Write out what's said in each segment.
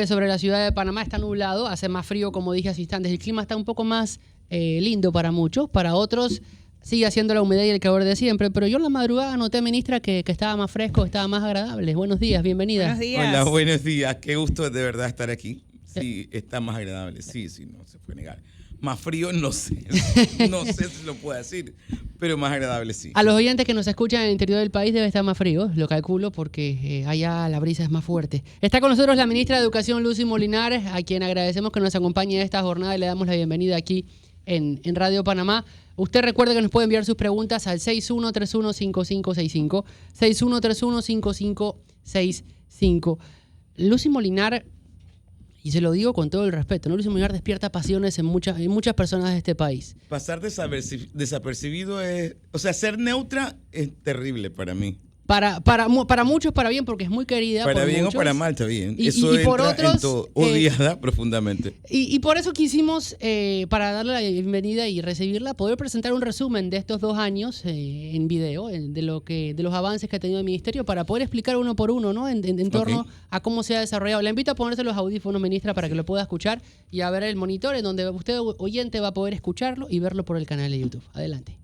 llueve sobre la ciudad de Panamá, está nublado, hace más frío, como dije hace instantes. El clima está un poco más lindo para muchos, para otros sigue haciendo la humedad y el calor de siempre. Pero yo en la madrugada noté, ministra, que estaba más fresco, estaba más agradable. Buenos días, bienvenida. Buenos días. Hola, buenos días. Qué gusto de verdad estar aquí. Sí, está más agradable. Sí, no se puede negar. Más frío, no sé. No sé si lo puedo decir, pero más agradable sí. A los oyentes que nos escuchan en el interior del país debe estar más frío, lo calculo, porque allá la brisa es más fuerte. Está con nosotros la ministra de Educación, Lucy Molinares, a quien agradecemos que nos acompañe en esta jornada y le damos la bienvenida aquí en Radio Panamá. Usted recuerde que nos puede enviar sus preguntas al 6131-5565, 6131-5565. Lucy Molinares, y se lo digo con todo el respeto, ¿no? Lucy Molinares despierta pasiones en muchas personas de este país. Pasar desapercibido es... O sea, ser neutra es terrible para mí. Para muchos para bien, porque es muy querida. Para por bien muchos. o para mal, está bien. Y Eso por entra otros, en todo, odiada profundamente. Y por eso quisimos, para darle la bienvenida y recibirla, poder presentar un resumen de estos 2 años en video, de los avances que ha tenido el ministerio, para poder explicar uno por uno, ¿no? En torno a cómo se ha desarrollado. Le invito a ponerse los audífonos, ministra, para que lo pueda escuchar y a ver el monitor, en donde usted, oyente, va a poder escucharlo y verlo por el canal de YouTube. Adelante.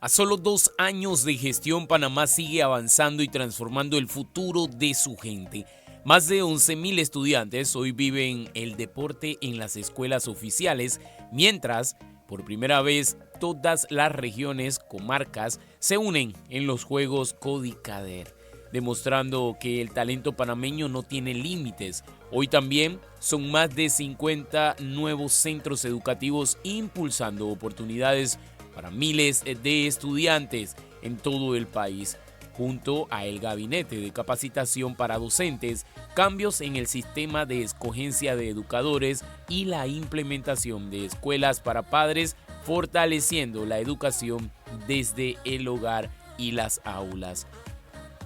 A solo 2 años de gestión, Panamá sigue avanzando y transformando el futuro de su gente. Más de 11,000 estudiantes hoy viven el deporte en las escuelas oficiales, mientras, por primera vez, todas las regiones, comarcas, se unen en los Juegos Codicader, demostrando que el talento panameño no tiene límites. Hoy también son más de 50 nuevos centros educativos impulsando oportunidades para miles de estudiantes en todo el país, junto a el Gabinete de Capacitación para Docentes, cambios en el sistema de escogencia de educadores y la implementación de escuelas para padres, fortaleciendo la educación desde el hogar y las aulas.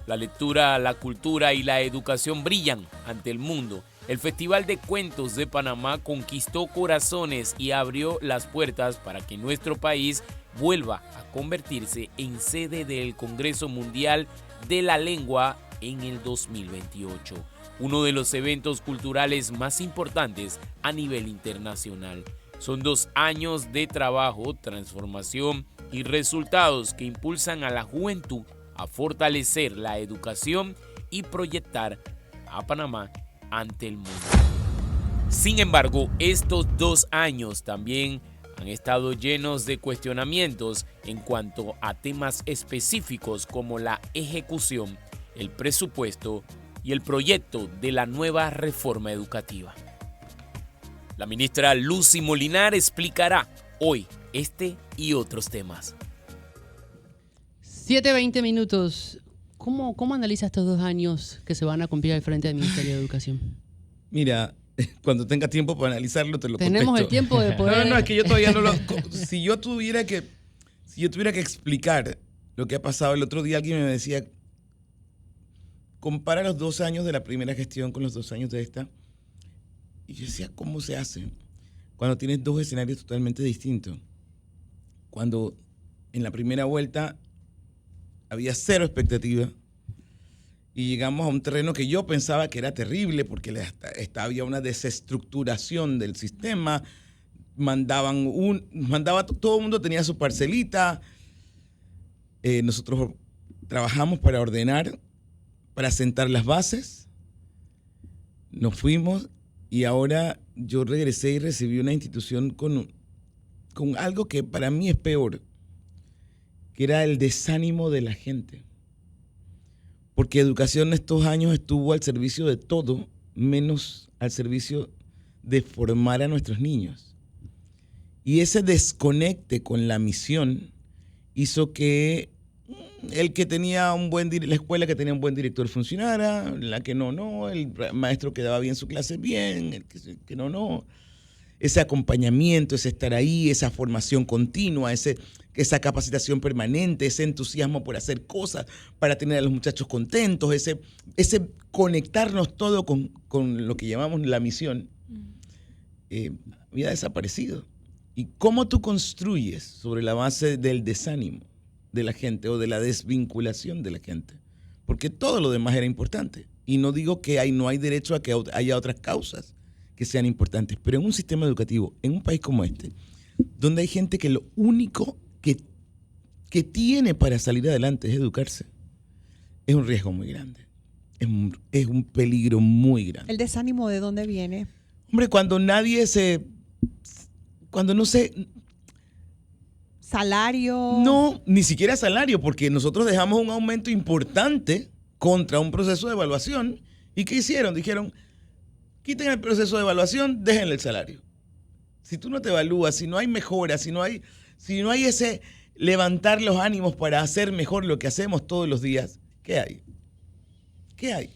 La lectura, la cultura y la educación brillan ante el mundo. El Festival de Cuentos de Panamá conquistó corazones y abrió las puertas para que nuestro país vuelva a convertirse en sede del Congreso Mundial de la Lengua en el 2028, uno de los eventos culturales más importantes a nivel internacional. Son 2 años de trabajo, transformación y resultados que impulsan a la juventud a fortalecer la educación y proyectar a Panamá ante el mundo. Sin embargo, estos 2 años también han estado llenos de cuestionamientos en cuanto a temas específicos como la ejecución, el presupuesto y el proyecto de la nueva reforma educativa. La ministra Lucy Molinares explicará hoy este y otros temas. 7:20 minutos. ¿Cómo analiza estos 2 años que se van a cumplir al frente del Ministerio de Educación? Mira, cuando tenga tiempo para analizarlo, te lo contesto. Tenemos el tiempo de poder... No, es que yo todavía no lo... Si yo tuviera que explicar lo que ha pasado, el otro día alguien me decía, compara los 2 años de la primera gestión con los 2 años de esta. Y yo decía, ¿cómo se hace? Cuando tienes 2 escenarios totalmente distintos. Cuando en la primera vuelta había 0 expectativa y llegamos a un terreno que yo pensaba que era terrible porque había una desestructuración del sistema, todo el mundo tenía su parcelita. Nosotros trabajamos para ordenar, para sentar las bases, nos fuimos y ahora yo regresé y recibí una institución con algo que para mí es peor, que era el desánimo de la gente. Porque educación estos años estuvo al servicio de todo, menos al servicio de formar a nuestros niños. Y ese desconecte con la misión hizo que el que tenía la escuela que tenía un buen director funcionara, la que no, el maestro que daba bien su clase bien, el que no. Ese acompañamiento, ese estar ahí, esa formación continua, esa capacitación permanente, ese entusiasmo por hacer cosas, para tener a los muchachos contentos, ese conectarnos todo con lo que llamamos la misión, había desaparecido. ¿Y cómo tú construyes sobre la base del desánimo? de la gente o de la desvinculación de la gente. Porque todo lo demás era importante. Y no digo que no hay derecho a que haya otras causas que sean importantes, pero en un sistema educativo, en un país como este, donde hay gente que lo único que tiene para salir adelante es educarse, es un riesgo muy grande. Es un peligro muy grande. ¿El desánimo de dónde viene? Hombre, cuando no se... ¿Salario? No, ni siquiera salario, porque nosotros dejamos un aumento importante contra un proceso de evaluación. ¿Y qué hicieron? Dijeron, quiten el proceso de evaluación, déjenle el salario. Si tú no te evalúas, si no hay mejora, si no hay ese levantar los ánimos para hacer mejor lo que hacemos todos los días, ¿qué hay? ¿Qué hay?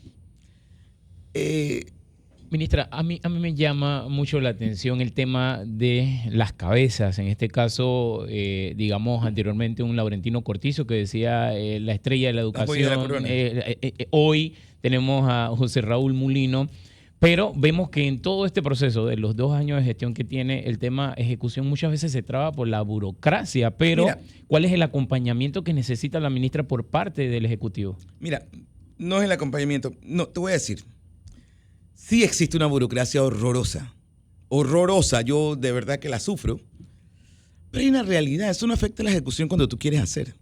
Ministra, a mí me llama mucho la atención el tema de las cabezas. En este caso, digamos, anteriormente un Laurentino Cortizo que decía la estrella de la educación. Hoy tenemos a José Raúl Mulino. Pero vemos que en todo este proceso de los 2 años de gestión que tiene, el tema ejecución muchas veces se traba por la burocracia. Pero, mira, ¿cuál es el acompañamiento que necesita la ministra por parte del Ejecutivo? Mira, no es el acompañamiento. No, te voy a decir. Sí existe una burocracia horrorosa. Horrorosa. Yo de verdad que la sufro. Pero hay una realidad. Eso no afecta la ejecución cuando tú quieres hacer.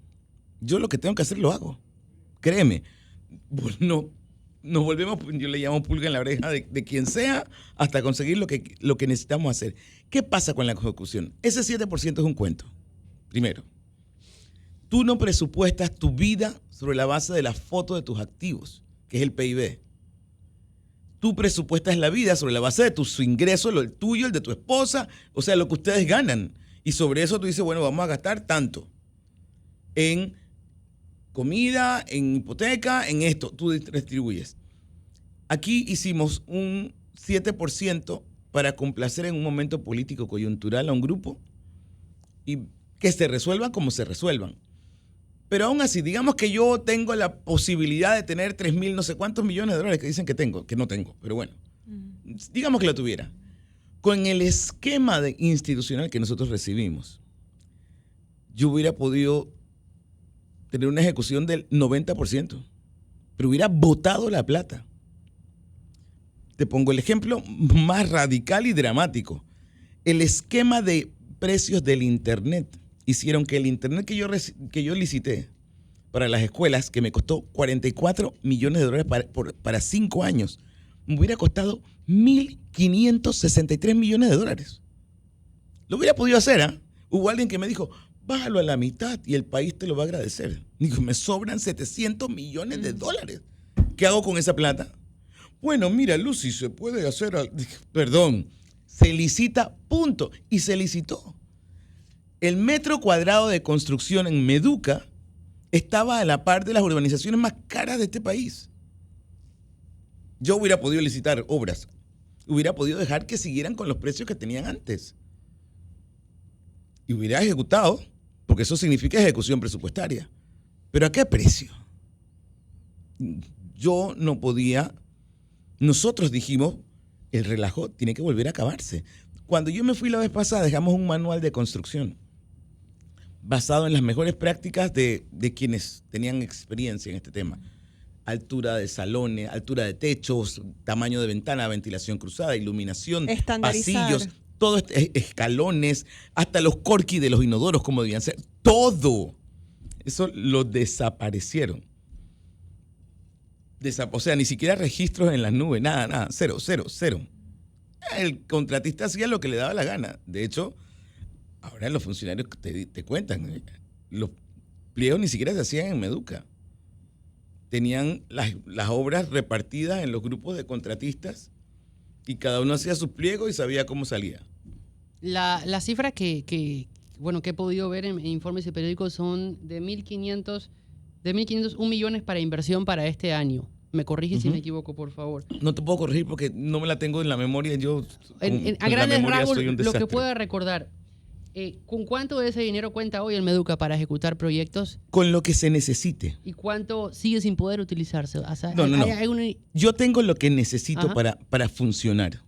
Yo lo que tengo que hacer lo hago. Créeme. No. Nos volvemos, yo le llamo pulga en la oreja de quien sea hasta conseguir lo que necesitamos hacer. ¿Qué pasa con la ejecución? Ese 7% es un cuento. Primero, tú no presupuestas tu vida sobre la base de la foto de tus activos, que es el PIB. Tú presupuestas la vida sobre la base de tus ingresos, el tuyo, el de tu esposa, o sea, lo que ustedes ganan. Y sobre eso tú dices, bueno, vamos a gastar tanto en comida, en hipoteca, en esto, tú distribuyes. Aquí hicimos un 7% para complacer en un momento político coyuntural a un grupo y que se resuelvan como se resuelvan. Pero aún así, digamos que yo tengo la posibilidad de tener 3.000 no sé cuántos millones de dólares que dicen que tengo, que no tengo, pero bueno, digamos que lo tuviera. Con el esquema institucional que nosotros recibimos, yo hubiera podido tener una ejecución del 90%, pero hubiera botado la plata. Te pongo el ejemplo más radical y dramático. El esquema de precios del Internet hicieron que el Internet que yo licité para las escuelas, que me costó 44 millones de dólares para 5 años, me hubiera costado 1.563 millones de dólares. Lo hubiera podido hacer, ¿eh? Hubo alguien que me dijo, bájalo a la mitad y el país te lo va a agradecer. Digo, me sobran 700 millones de dólares. ¿Qué hago con esa plata? Bueno, mira, Lucy, se puede hacer... Perdón, se licita, punto. Y se licitó. El metro cuadrado de construcción en Meduca estaba a la par de las urbanizaciones más caras de este país. Yo hubiera podido licitar obras. Hubiera podido dejar que siguieran con los precios que tenían antes. Y hubiera ejecutado, porque eso significa ejecución presupuestaria. ¿Pero a qué precio? Yo no podía. Nosotros dijimos, el relajo tiene que volver a acabarse. Cuando yo me fui la vez pasada, dejamos un manual de construcción basado en las mejores prácticas de quienes tenían experiencia en este tema. Altura de salones, altura de techos, tamaño de ventana, ventilación cruzada, iluminación, pasillos, todo escalones, hasta los corquis de los inodoros, como debían ser. Todo eso lo desaparecieron. O sea, ni siquiera registros en las nubes, nada, cero. El contratista hacía lo que le daba la gana. De hecho, ahora los funcionarios te cuentan, los pliegos ni siquiera se hacían en Meduca. Tenían las obras repartidas en los grupos de contratistas y cada uno hacía sus pliegos y sabía cómo salía. La cifra que he podido ver en informes y periódicos son de 1.501 millones para inversión para este año. Me corrige si me equivoco, por favor. No te puedo corregir porque no me la tengo en la memoria. Yo a grandes rasgos, lo que pueda recordar. ¿Con cuánto de ese dinero cuenta hoy el Meduca para ejecutar proyectos? Con lo que se necesite. ¿Y cuánto sigue sin poder utilizarse? O sea, no. Yo tengo lo que necesito para funcionar.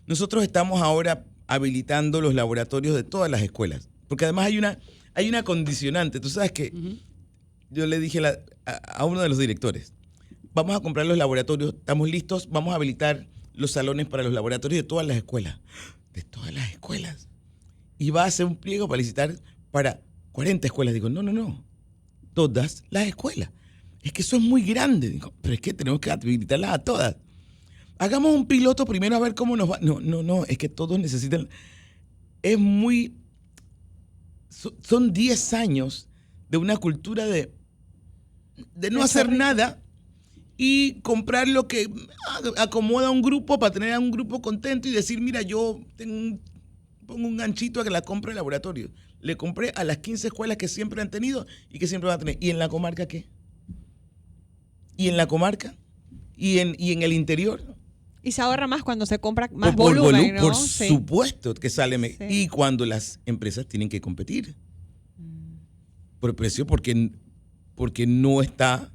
Nosotros estamos ahora habilitando los laboratorios de todas las escuelas. Porque además hay una condicionante. Tú sabes que yo le dije a uno de los directores, vamos a comprar los laboratorios, estamos listos, vamos a habilitar los salones para los laboratorios de todas las escuelas. De todas las escuelas. Y va a hacer un pliego para licitar para 40 escuelas. Digo, no. Todas las escuelas. Es que eso es muy grande. Digo, pero es que tenemos que habilitarlas a todas. Hagamos un piloto primero a ver cómo nos va. No. Es que todos necesitan. Es muy. Son 10 años de una cultura de no hacer nada y comprar lo que acomoda a un grupo para tener a un grupo contento y decir, mira, yo pongo un ganchito a que la compre el laboratorio. Le compré a las 15 escuelas que siempre han tenido y que siempre van a tener. ¿Y en la comarca qué? ¿Y en la comarca? ¿Y en el interior? Y se ahorra más cuando se compra más volumen, ¿no? Por Sí. supuesto que sale mejor. Sí. Y cuando las empresas tienen que competir. Por precio, porque no está...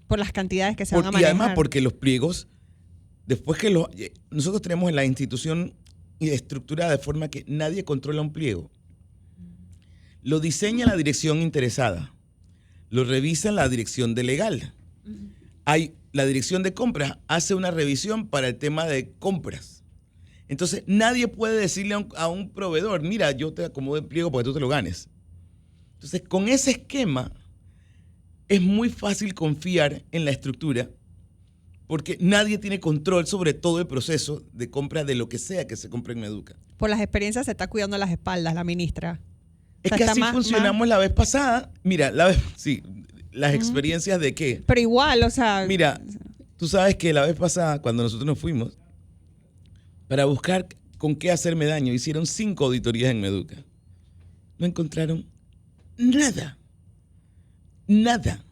Por las cantidades que se van a manejar. Y además porque los pliegos, después que nosotros tenemos en la institución estructurada de forma que nadie controla un pliego. Lo diseña la dirección interesada. Lo revisa la dirección de legal. La dirección de compras hace una revisión para el tema de compras. Entonces, nadie puede decirle a un proveedor, mira, yo te acomodo el pliego para que tú te lo ganes. Entonces, con ese esquema, es muy fácil confiar en la estructura porque nadie tiene control sobre todo el proceso de compra de lo que sea que se compre en Meduca. Por las experiencias se está cuidando las espaldas, la ministra. Es O sea, que está así más- funcionamos la vez pasada. Mira, las experiencias de qué. Pero igual, o sea... Mira, tú sabes que la vez pasada, cuando nosotros nos fuimos, para buscar con qué hacerme daño, hicieron 5 auditorías en Meduca. No encontraron nada. Nada.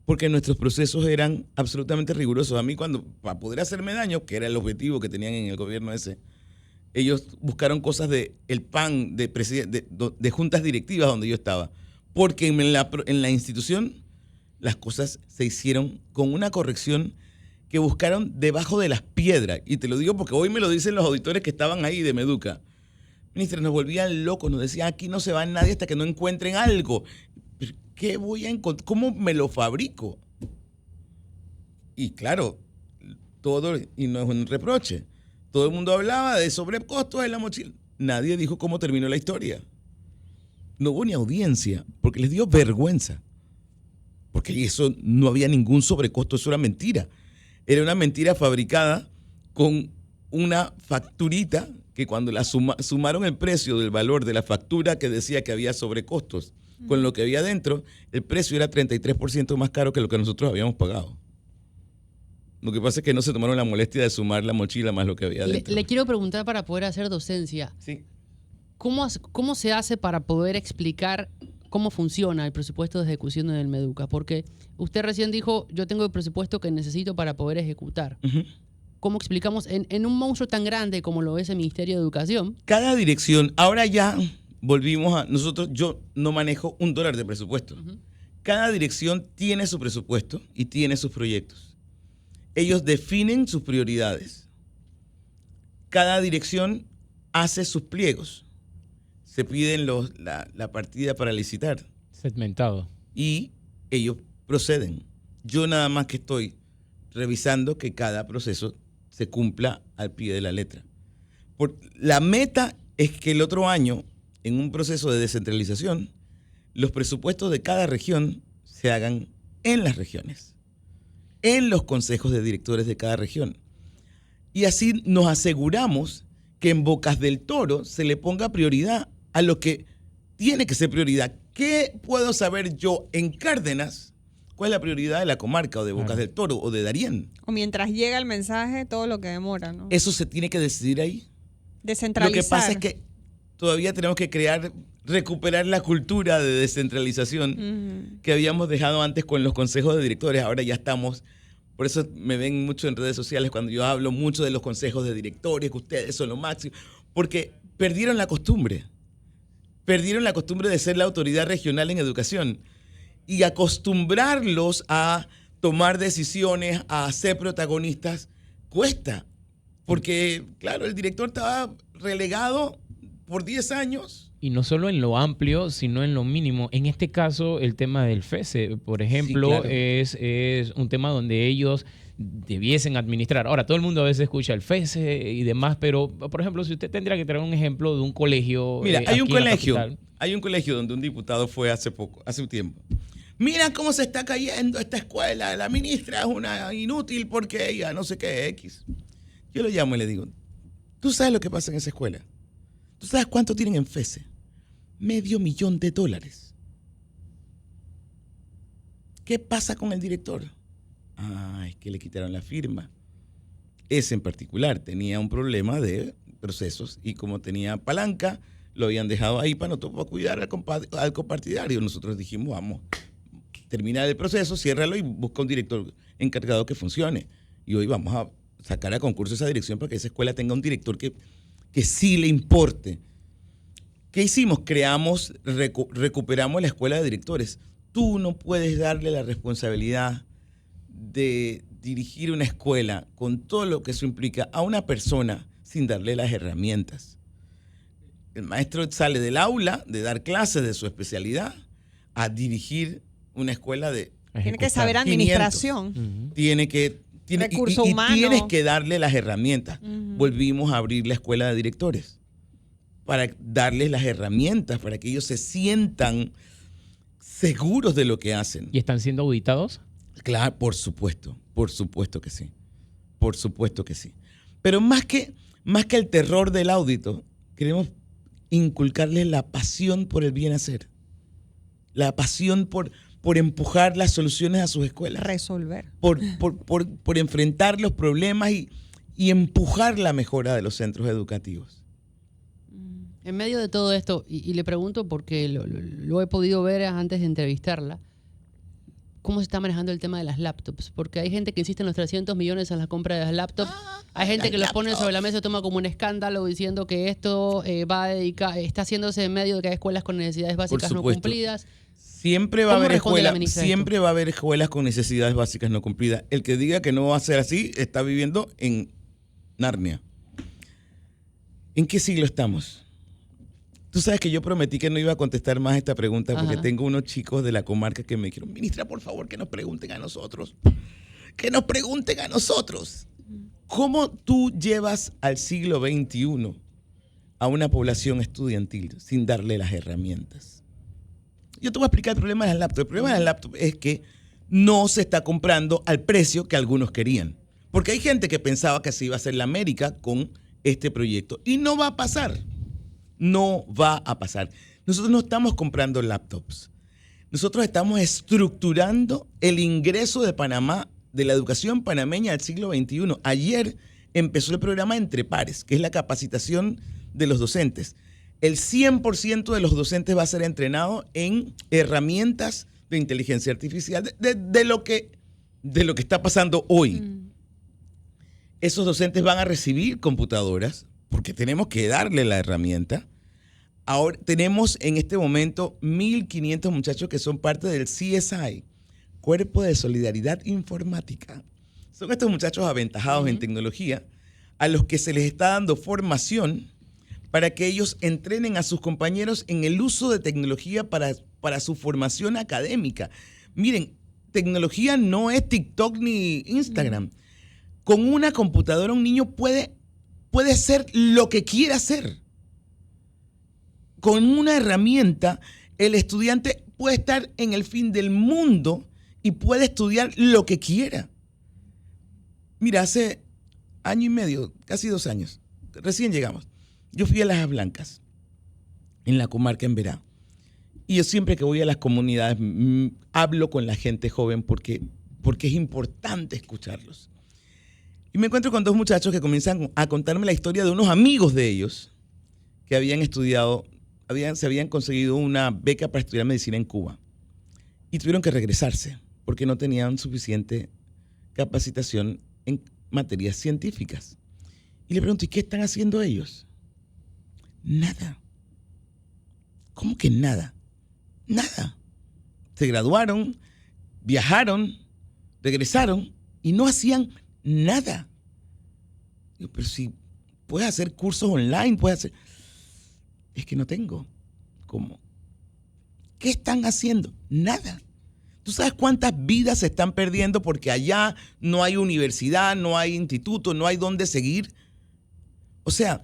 Porque nuestros procesos eran absolutamente rigurosos. A mí, para poder hacerme daño, que era el objetivo que tenían en el gobierno ese, ellos buscaron cosas de el PAN, de juntas directivas donde yo estaba. Porque en la institución las cosas se hicieron con una corrección que buscaron debajo de las piedras. Y te lo digo porque hoy me lo dicen los auditores que estaban ahí de Meduca. Ministra, nos volvían locos, nos decían, aquí no se va nadie hasta que no encuentren algo. ¿Pero qué voy a encontrar? ¿Cómo me lo fabrico? Y claro, y no es un reproche, todo el mundo hablaba de sobrecostos en la mochila. Nadie dijo cómo terminó la historia. No hubo ni audiencia, porque les dio vergüenza. Porque eso no había ningún sobrecosto, eso era mentira. Era una mentira fabricada con una facturita que cuando la sumaron el precio del valor de la factura que decía que había sobrecostos con lo que había dentro, el precio era 33% más caro que lo que nosotros habíamos pagado. Lo que pasa es que no se tomaron la molestia de sumar la mochila más lo que había dentro. Le quiero preguntar para poder hacer docencia. Sí. ¿Cómo se hace para poder explicar cómo funciona el presupuesto de ejecución del Meduca? Porque usted recién dijo, yo tengo el presupuesto que necesito para poder ejecutar. Uh-huh. ¿Cómo explicamos en un monstruo tan grande como lo es el Ministerio de Educación? Cada dirección, ahora ya volvimos a... Yo no manejo $1 de presupuesto. Uh-huh. Cada dirección tiene su presupuesto y tiene sus proyectos. Ellos definen sus prioridades. Cada dirección hace sus pliegos. Se piden la partida para licitar. Segmentado. Y ellos proceden. Yo nada más que estoy revisando que cada proceso se cumpla al pie de la letra. La meta es que el otro año, en un proceso de descentralización, los presupuestos de cada región se hagan en las regiones, en los consejos de directores de cada región. Y así nos aseguramos que en Bocas del Toro se le ponga prioridad a lo que tiene que ser prioridad. ¿Qué puedo saber yo en Cárdenas? ¿Cuál es la prioridad de la comarca o de Bocas del Toro o de Darién? O mientras llega el mensaje, todo lo que demora, ¿no? Eso se tiene que decidir ahí. Descentralizar. Lo que pasa es que todavía tenemos que recuperar la cultura de descentralización que habíamos dejado antes con los consejos de directores. Ahora ya estamos, por eso me ven mucho en redes sociales cuando yo hablo mucho de los consejos de directores, que ustedes son lo máximo, porque perdieron la costumbre. Perdieron la costumbre de ser la autoridad regional en educación. Y acostumbrarlos a tomar decisiones, a ser protagonistas, cuesta. Porque, claro, el director estaba relegado por 10 años Y no solo en lo amplio, sino en lo mínimo. En este caso, el tema del FESE, por ejemplo, Sí, claro. es un tema donde ellos debiesen administrar. Ahora, todo el mundo a veces escucha el FESE y demás, pero, por ejemplo, si usted tendría que traer un ejemplo de un colegio. Mira, hay un aquí en la colegio. capital. Hay un colegio donde un diputado fue hace un tiempo. Mira cómo se está cayendo esta escuela. La ministra es una inútil porque ella no sé qué X. Yo lo llamo y le digo, ¿tú sabes lo que pasa en esa escuela? ¿Tú sabes cuánto tienen en FESE? $500,000. ¿Qué pasa con el director? Es que le quitaron la firma. Ese en particular tenía un problema de procesos y como tenía palanca, lo habían dejado ahí para cuidar al copartidario. Nosotros dijimos, vamos, termina el proceso, ciérralo y busca un director encargado que funcione. Y hoy vamos a sacar a concurso esa dirección para que esa escuela tenga un director que sí le importe. ¿Qué hicimos? Recuperamos la escuela de directores. Tú no puedes darle la responsabilidad de dirigir una escuela con todo lo que eso implica a una persona sin darle las herramientas. El maestro sale del aula de dar clases de su especialidad a dirigir una escuela de Tiene que saber 500. administración. Tiene que Recursos y humanos. tienes que darle las herramientas. Volvimos a abrir la escuela de directores para darles las herramientas para que ellos se sientan seguros de lo que hacen. ¿Y están siendo auditados? Claro, por supuesto que sí. Por supuesto que sí. Pero más que el terror del audito, queremos inculcarles la pasión por el bien hacer. La pasión por empujar las soluciones a sus escuelas. Resolver. Por enfrentar los problemas y empujar la mejora de los centros educativos. En medio de todo esto, y le pregunto porque lo he podido ver antes de entrevistarla, ¿cómo se está manejando el tema de las laptops? Porque hay gente que insiste en los 300 millones a la compra de las laptops. Hay gente que los pone sobre la mesa y toma como un escándalo diciendo que esto está haciéndose en medio de que hay escuelas con necesidades básicas no cumplidas. Siempre va a ¿Cómo haber responde la escuelas, ministra a siempre va a haber escuelas con necesidades básicas no cumplidas. El que diga que no va a ser así está viviendo en Narnia. ¿En qué siglo estamos? Tú sabes que yo prometí que no iba a contestar más esta pregunta porque tengo unos chicos de la comarca que me dijeron, ministra, por favor, que nos pregunten a nosotros. Que nos pregunten a nosotros. ¿Cómo tú llevas al siglo XXI a una población estudiantil sin darle las herramientas? Yo te voy a explicar el problema de las laptops. El problema de las laptops es que no se está comprando al precio que algunos querían. Porque hay gente que pensaba que así iba a ser la América con este proyecto. Y no va a pasar. No va a pasar. Nosotros no estamos comprando laptops. Nosotros estamos estructurando el ingreso de Panamá, de la educación panameña del siglo XXI. Ayer empezó el programa Entre Pares, que es la capacitación de los docentes. El 100% de los docentes va a ser entrenado en herramientas de inteligencia artificial, de lo que está pasando hoy. Esos docentes van a recibir computadoras, porque tenemos que darle la herramienta. Ahora tenemos en este momento 1.500 muchachos que son parte del CSI, Cuerpo de Solidaridad Informática. Son estos muchachos aventajados en tecnología a los que se les está dando formación para que ellos entrenen a sus compañeros en el uso de tecnología para su formación académica. Miren, tecnología no es TikTok ni Instagram. Con una computadora un niño puede ser lo que quiera hacer. Con una herramienta, el estudiante puede estar en el fin del mundo y puede estudiar lo que quiera. Mira, hace año y medio, casi 2 años, recién llegamos. Yo fui a Lajas Blancas, en la comarca en Verá. Y yo siempre que voy a las comunidades hablo con la gente joven porque es importante escucharlos. Y me encuentro con 2 muchachos que comienzan a contarme la historia de unos amigos de ellos que habían estudiado, se habían conseguido una beca para estudiar medicina en Cuba y tuvieron que regresarse porque no tenían suficiente capacitación en materias científicas. Y le pregunto, ¿y qué están haciendo ellos? Nada. ¿Cómo que nada? Nada. Se graduaron, viajaron, regresaron y no hacían nada. Digo, pero si puedes hacer cursos online, puedes hacer... Es que no tengo. cómo. ¿Qué están haciendo? Nada. ¿Tú sabes cuántas vidas se están perdiendo porque allá no hay universidad, no hay instituto, no hay dónde seguir? O sea,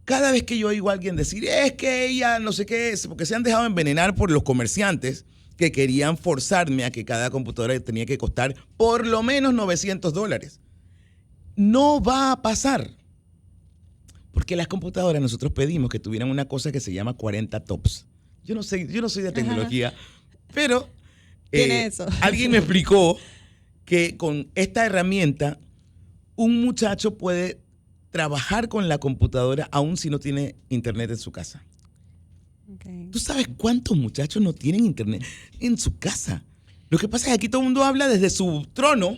cada vez que yo oigo a alguien decir, es que ella no sé qué es, porque se han dejado envenenar por los comerciantes que querían forzarme a que cada computadora tenía que costar por lo menos $900. No va a pasar. Porque las computadoras nosotros pedimos que tuvieran una cosa que se llama 40 TOPS. Yo no soy de tecnología, pero Tiene eso. alguien me explicó que con esta herramienta un muchacho puede trabajar con la computadora aún si no tiene internet en su casa. Okay. ¿Tú sabes cuántos muchachos no tienen internet en su casa? Lo que pasa es que aquí todo el mundo habla desde su trono,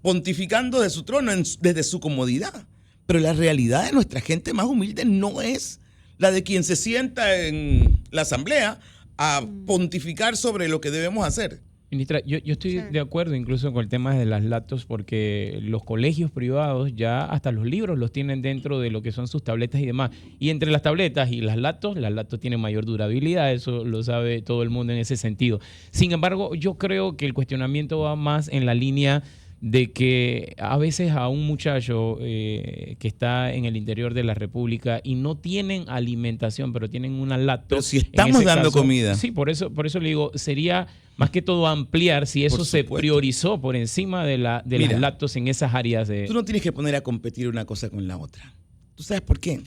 pontificando de su trono, desde su comodidad. Pero la realidad de nuestra gente más humilde no es la de quien se sienta en la asamblea a pontificar sobre lo que debemos hacer. Ministra, yo estoy de acuerdo incluso con el tema de las laptops porque los colegios privados ya hasta los libros los tienen dentro de lo que son sus tabletas y demás. Y entre las tabletas y las laptops tienen mayor durabilidad, eso lo sabe todo el mundo en ese sentido. Sin embargo, yo creo que el cuestionamiento va más en la línea de que a veces a un muchacho que está en el interior de la República y no tienen alimentación, pero tienen una laptop. Pero si estamos dando comida. Sí, por eso le digo, sería más que todo ampliar si eso se priorizó por encima de las laptops en esas áreas de... Tú no tienes que poner a competir una cosa con la otra. ¿Tú sabes por qué?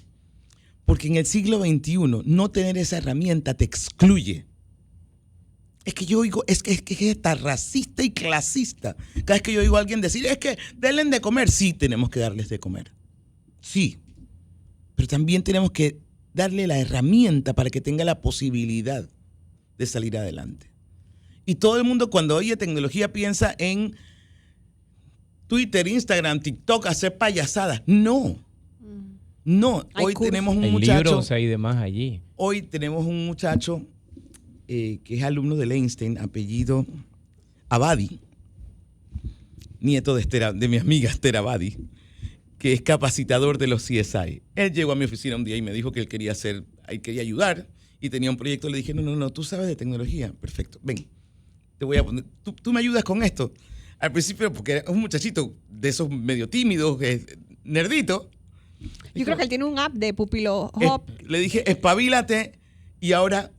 Porque en el siglo XXI no tener esa herramienta te excluye. Es que yo oigo, es que es tan racista y clasista. Cada vez que yo oigo a alguien decir, es que denle de comer. Sí, tenemos que darles de comer. Sí. Pero también tenemos que darle la herramienta para que tenga la posibilidad de salir adelante. Y todo el mundo cuando oye tecnología piensa en Twitter, Instagram, TikTok, hacer payasadas. No. No. Hoy tenemos un muchacho. Hay libros, hay demás allí. Hoy tenemos un muchacho que es alumno del Einstein, apellido Abadi, nieto de mi amiga Esther Abadi, que es capacitador de los CSI. Él llegó a mi oficina un día y me dijo que él quería ayudar y tenía un proyecto. Le dije, no, tú sabes de tecnología. Perfecto, ven, te voy a poner, tú me ayudas con esto. Al principio, porque era un muchachito de esos medio tímidos, nerdito. Yo creo que él tiene un app de Pupilo Hop. Le dije, espabilate y ahora...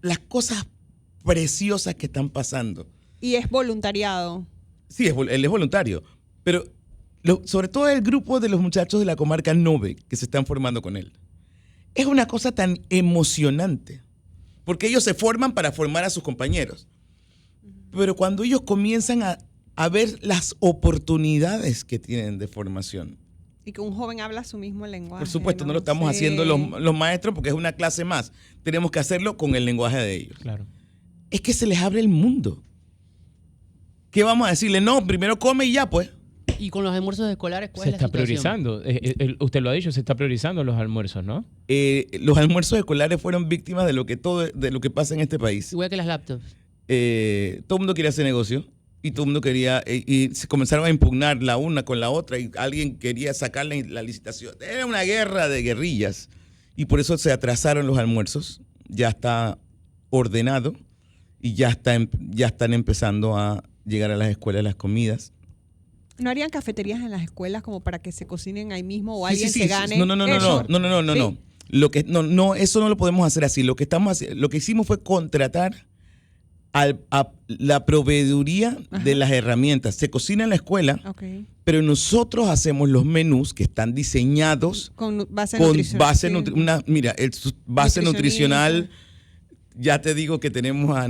las cosas preciosas que están pasando. Y es voluntariado. Sí, él es voluntario, pero sobre todo el grupo de los muchachos de la comarca Nove que se están formando con él. Es una cosa tan emocionante, porque ellos se forman para formar a sus compañeros. Pero cuando ellos comienzan a ver las oportunidades que tienen de formación. Y que un joven habla su mismo lenguaje. Por supuesto, no lo estamos haciendo los maestros porque es una clase más. Tenemos que hacerlo con el lenguaje de ellos. Claro. Es que se les abre el mundo. ¿Qué vamos a decirle? No, primero come y ya, pues. Y con los almuerzos escolares, ¿cuál Se es la está situación? priorizando. Usted lo ha dicho, se está priorizando los almuerzos, ¿no? Los almuerzos escolares fueron víctimas de lo que pasa en este país. Igual que las laptops. Todo el mundo quería hacer negocio. Y todo el mundo quería, y se comenzaron a impugnar la una con la otra y alguien quería sacar la licitación. Era una guerra de guerrillas y por eso se atrasaron los almuerzos. Ya está ordenado y ya están empezando a llegar a las escuelas las comidas. ¿No harían cafeterías en las escuelas como para que se cocinen ahí mismo o Sí, alguien sí, se sí, gane? No. ¿Sí? Eso no lo podemos hacer así. Lo que hicimos fue contratar a la proveeduría de las herramientas. Se cocina en la escuela, pero nosotros hacemos los menús que están diseñados con base nutricional. Ya te digo que tenemos a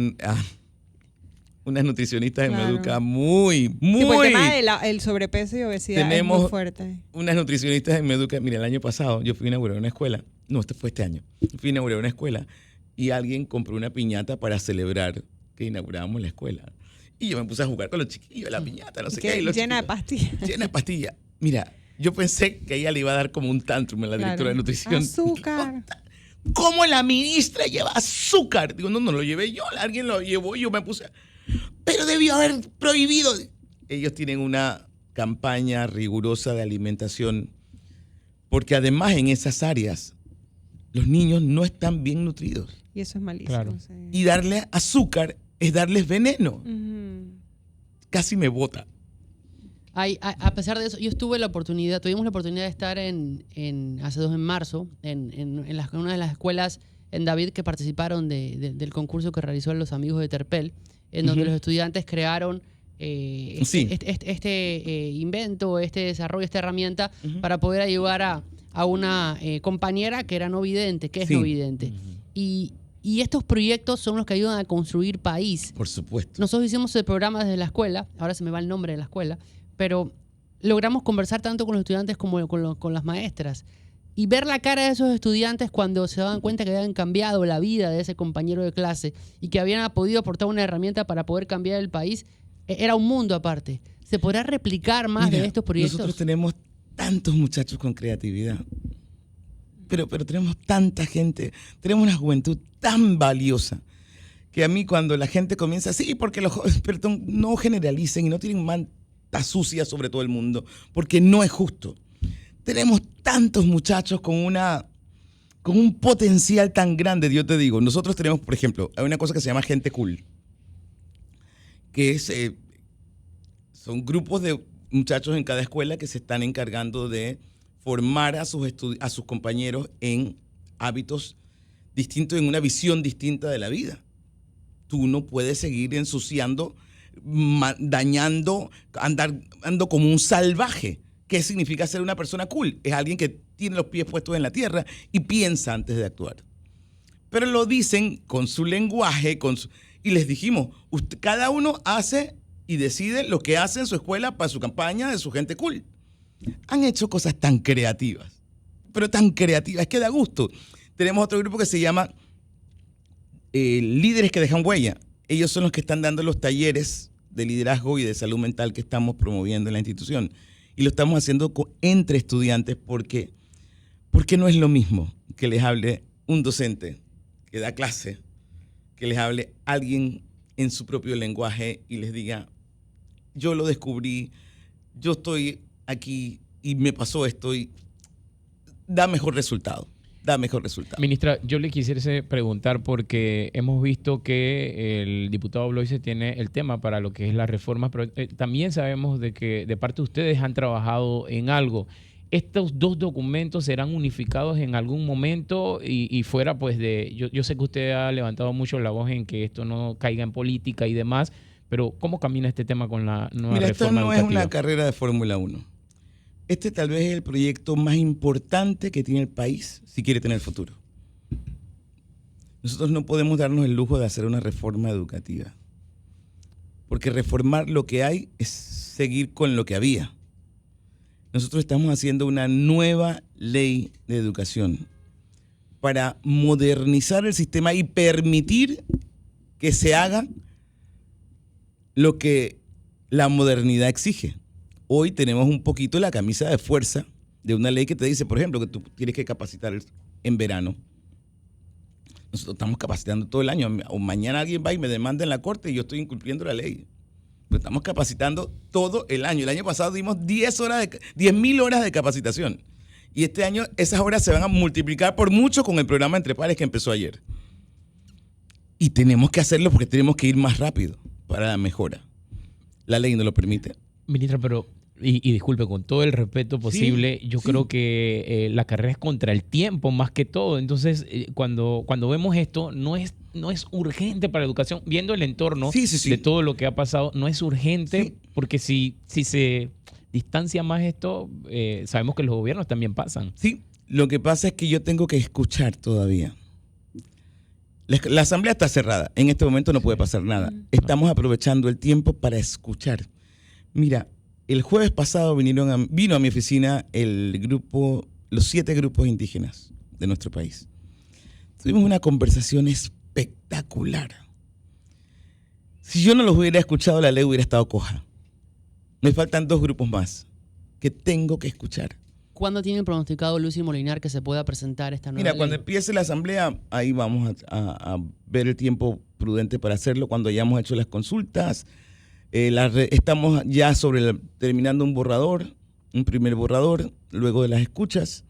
unas nutricionistas en Meduca muy... Sí, por el tema del sobrepeso y obesidad tenemos es muy fuerte. Unas nutricionistas en Meduca. Mira, el año pasado yo fui a inaugurar una escuela. No, este fue este año. Fui a inaugurar una escuela y alguien compró una piñata para celebrar que inaugurábamos la escuela. Y yo me puse a jugar con los chiquillos, la piñata, no sé qué. Llena de pastillas. Llena de pastillas. Mira, yo pensé que ella le iba a dar como un tantrum a la directora de nutrición. Azúcar. ¿Cómo la ministra lleva azúcar? Digo, no lo llevé yo, alguien lo llevó y yo me puse... Pero debió haber prohibido. Ellos tienen una campaña rigurosa de alimentación porque además en esas áreas los niños no están bien nutridos. Y eso es malísimo. Claro. Sí. Y darle azúcar es darles veneno. Ujú. Casi me bota. A pesar de eso, tuvimos la oportunidad de estar hace 2 en marzo, en una de las escuelas en David que participaron del concurso que realizó los amigos de Terpel, en donde los estudiantes crearon este invento, este desarrollo, esta herramienta para poder ayudar a una compañera que era no vidente, que es no vidente. Y estos proyectos son los que ayudan a construir país. Por supuesto. Nosotros hicimos el programa desde la escuela, ahora se me va el nombre de la escuela, pero logramos conversar tanto con los estudiantes como con las maestras. Y ver la cara de esos estudiantes cuando se daban cuenta que habían cambiado la vida de ese compañero de clase y que habían podido aportar una herramienta para poder cambiar el país, era un mundo aparte. ¿Se podrá replicar más de estos proyectos? Nosotros tenemos tantos muchachos con creatividad. Pero tenemos tanta gente, tenemos una juventud tan valiosa que a mí cuando la gente comienza, sí, porque los jóvenes, perdón, no generalicen y no tienen manta sucia sobre todo el mundo, porque no es justo. Tenemos tantos muchachos con un potencial tan grande, yo te digo. Nosotros tenemos, por ejemplo, hay una cosa que se llama Gente Cool, que son grupos de muchachos en cada escuela que se están encargando de formar a sus compañeros en hábitos distintos, en una visión distinta de la vida. Tú no puedes seguir ensuciando, dañando, andando como un salvaje. ¿Qué significa ser una persona cool? Es alguien que tiene los pies puestos en la tierra y piensa antes de actuar. Pero lo dicen con su lenguaje, y les dijimos, cada uno hace y decide lo que hace en su escuela para su campaña de su gente cool. Han hecho cosas tan creativas, pero tan creativas, que da gusto. Tenemos otro grupo que se llama Líderes que Dejan Huella. Ellos son los que están dando los talleres de liderazgo y de salud mental que estamos promoviendo en la institución. Y lo estamos haciendo entre estudiantes porque no es lo mismo que les hable un docente que da clase, que les hable alguien en su propio lenguaje y les diga, yo lo descubrí, yo estoy aquí y me pasó esto, y da mejor resultado. Ministra, yo le quisiese preguntar porque hemos visto que el diputado Bloise tiene el tema para lo que es la reforma, pero también sabemos de que de parte de ustedes han trabajado en algo. ¿Estos 2 documentos serán unificados en algún momento y fuera pues yo sé que usted ha levantado mucho la voz en que esto no caiga en política y demás, pero ¿cómo camina este tema con la nueva reforma educativa? Esto no es una carrera de Fórmula 1. Este tal vez es el proyecto más importante que tiene el país si quiere tener futuro. Nosotros no podemos darnos el lujo de hacer una reforma educativa, porque reformar lo que hay es seguir con lo que había. Nosotros estamos haciendo una nueva ley de educación para modernizar el sistema y permitir que se haga lo que la modernidad exige. Hoy tenemos un poquito la camisa de fuerza de una ley que te dice, por ejemplo, que tú tienes que capacitar en verano. Nosotros estamos capacitando todo el año. O mañana alguien va y me demanda en la corte y yo estoy incumpliendo la ley. Pero estamos capacitando todo el año. El año pasado dimos 10.000 horas de capacitación. Y este año esas horas se van a multiplicar por mucho con el programa Entre Pares que empezó ayer. Y tenemos que hacerlo porque tenemos que ir más rápido para la mejora. La ley no lo permite. Ministra, pero... Y disculpe, con todo el respeto posible, yo creo que la carrera es contra el tiempo más que todo. Entonces, cuando vemos esto, no es urgente para la educación. Viendo el entorno de todo lo que ha pasado, no es urgente porque si se distancia más esto, sabemos que los gobiernos también pasan. Sí, lo que pasa es que yo tengo que escuchar todavía. La asamblea está cerrada. En este momento no puede pasar nada. Estamos aprovechando el tiempo para escuchar. Mira, el jueves pasado vino a mi oficina los 7 grupos indígenas de nuestro país. Tuvimos una conversación espectacular. Si yo no los hubiera escuchado, la ley hubiera estado coja. Me faltan 2 grupos más que tengo que escuchar. ¿Cuándo tiene pronosticado Lucy Molinar que se pueda presentar esta nueva ley? Cuando empiece la asamblea, ahí vamos a ver el tiempo prudente para hacerlo, cuando hayamos hecho las consultas. Estamos ya terminando un primer borrador, luego de las escuchas.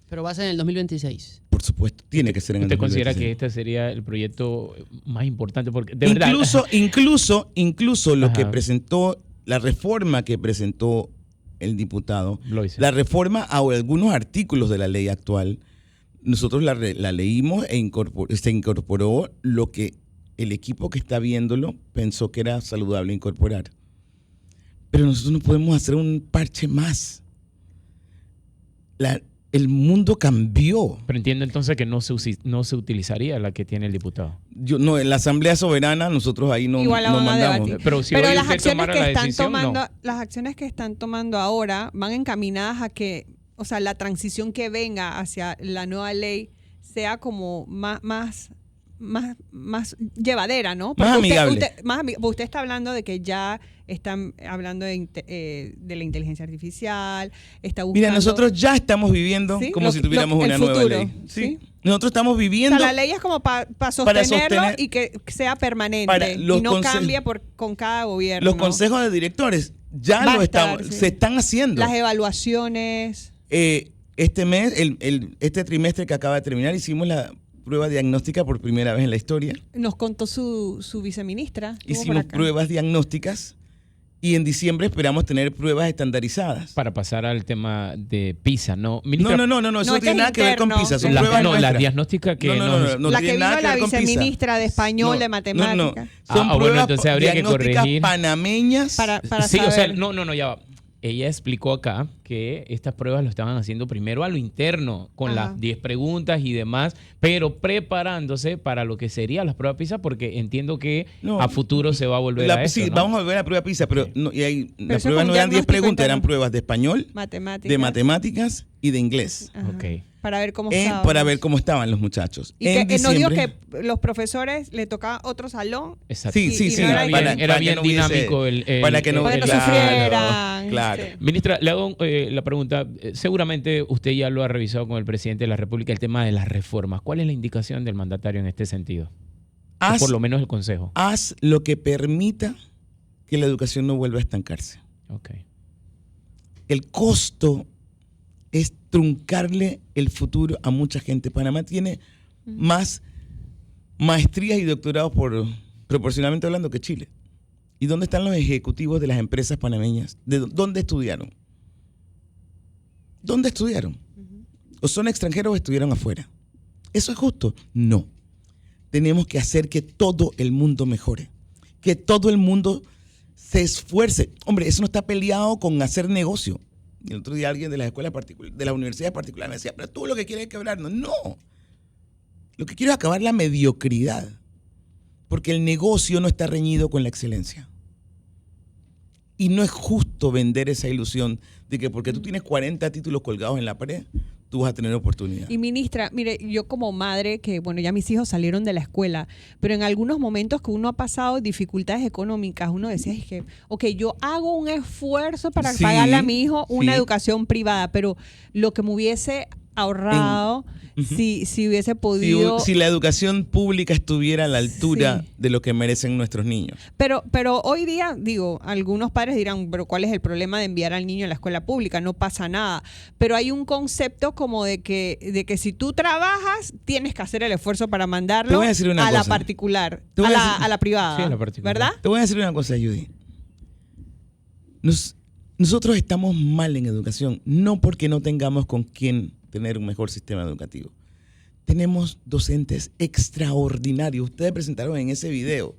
Pero va a ser en el 2026. Por supuesto, tiene que ser en el ¿Usted considera 2026. que este sería el proyecto más importante? Porque de verdad, Incluso lo que Ajá. presentó, la reforma que presentó el diputado, Lo hice. la reforma a algunos artículos de la ley actual, nosotros la leímos e se incorporó lo que el equipo que está viéndolo pensó que era saludable incorporar. Pero nosotros no podemos hacer un parche más. El mundo cambió. Pero entiendo entonces que no se utilizaría la que tiene el diputado. No, en la Asamblea Soberana nosotros ahí no, Igual la no van a mandamos. debatir. Pero si Pero hoy las usted acciones tomara que la están decisión, tomando, no. las acciones que están tomando ahora van encaminadas a que, o sea, la transición que venga hacia la nueva ley sea como más llevadera, ¿no? Más amigable. Usted está hablando de que ya están hablando de la inteligencia artificial, está buscando... Mira, nosotros ya estamos viviendo ¿Sí? como si tuviéramos el una nueva futuro, ley. ¿sí? Nosotros estamos O viviendo. sea, la ley es como para sostenerlo sostener- y que sea permanente Para y los no cambie con cada gobierno. Los consejos de directores ya Va a lo estar, estamos, sí. se están haciendo. Las evaluaciones... Este mes, este trimestre que acaba de terminar, hicimos la prueba diagnóstica por primera vez en la historia. Nos contó su viceministra. estuvo por Hicimos acá. pruebas diagnósticas y en diciembre esperamos tener pruebas estandarizadas. Para pasar al tema de PISA, ¿no? No, Ministra, eso no este tiene es nada que ver con interno. PISA, son La- pruebas no, la nuestras. diagnóstica que no La tiene que nada vino que la ver con PISA. viceministra de español, de No, matemáticas. Son bueno, pruebas entonces habría que diagnósticas corregir. panameñas. Para sí, saber. o sea, no, ya va. Ella explicó acá que estas pruebas lo estaban haciendo primero a lo interno, con Ajá. las 10 preguntas y demás, pero preparándose para lo que serían las pruebas PISA, porque entiendo que No. a futuro se va a volver a esto, Sí, ¿no? vamos a volver a la prueba PISA, pero las eso pruebas es no un eran 10 diagnóstico preguntas, eran interno. pruebas de español, Matemáticas. de matemáticas y de inglés. Ajá. Ok. Para ver cómo estaba. Para ver cómo estaban los muchachos. Y En que nos dijo diciembre- que los profesores le tocaba otro salón. Exacto. Sí, sí, y sí. no era bien- era bien que no hubiese- dinámico el- para que no, Para que no claro, sufrieran. Claro. Sí. Ministra, le hago la pregunta. Seguramente usted ya lo ha revisado con el presidente de la República, el tema de las reformas. ¿Cuál es la indicación del mandatario en este sentido? O Haz, por lo menos el consejo. haz lo que permita que la educación no vuelva a estancarse. Ok. El costo es truncarle el futuro a mucha gente. Panamá tiene más maestrías y doctorados proporcionalmente hablando que Chile. ¿Y dónde están los ejecutivos de las empresas panameñas? ¿Dónde estudiaron? ¿Dónde estudiaron? ¿O son extranjeros o estudiaron afuera? ¿Eso es justo? No. Tenemos que hacer que todo el mundo mejore. Que todo el mundo se esfuerce. Hombre, eso no está peleado con hacer negocio. El otro día alguien de las escuelas particulares, de las universidades particulares me decía, pero tú lo que quieres es quebrarnos. No. Lo que quiero es acabar la mediocridad. Porque el negocio no está reñido con la excelencia. Y no es justo vender esa ilusión de que porque tú tienes 40 títulos colgados en la pared, tú vas a tener oportunidad. Y ministra, mire, yo como madre, que bueno, ya mis hijos salieron de la escuela, pero en algunos momentos que uno ha pasado dificultades económicas, uno decía, es que, ok, yo hago un esfuerzo para Sí, pagarle a mi hijo una sí. educación privada, pero lo que me hubiese ahorrado, si hubiese podido... Si la educación pública estuviera a la altura Sí. de lo que merecen nuestros niños. Pero hoy día, digo, algunos padres dirán, pero ¿cuál es el problema de enviar al niño a la escuela pública? No pasa nada. Pero hay un concepto como de que si tú trabajas, tienes que hacer el esfuerzo para Te mandarlo voy a decir una a la cosa. particular, Te voy a decir- a la privada, Sí, a la particular. ¿verdad? Te voy a decir una cosa, Judy. Nosotros estamos mal en educación, no porque no tengamos con quién tener un mejor sistema educativo. Tenemos docentes extraordinarios. Ustedes presentaron en ese video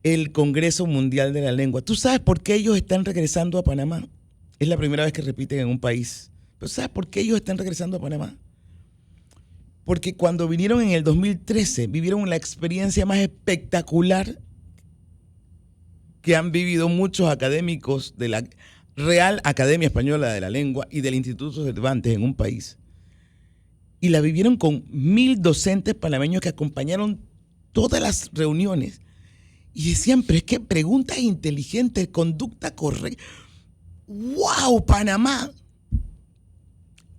el Congreso Mundial de la Lengua. ¿Tú sabes por qué ellos están regresando a Panamá? Es la primera vez que repiten en un país. ¿Pero sabes por qué ellos están regresando a Panamá? Porque cuando vinieron en el 2013, vivieron la experiencia más espectacular que han vivido muchos académicos de la Real Academia Española de la Lengua y del Instituto Cervantes en un país. Y la vivieron con 1,000 docentes panameños que acompañaron todas las reuniones. Y decían, pero es que preguntas inteligentes, conducta correcta. ¡Wow, Panamá!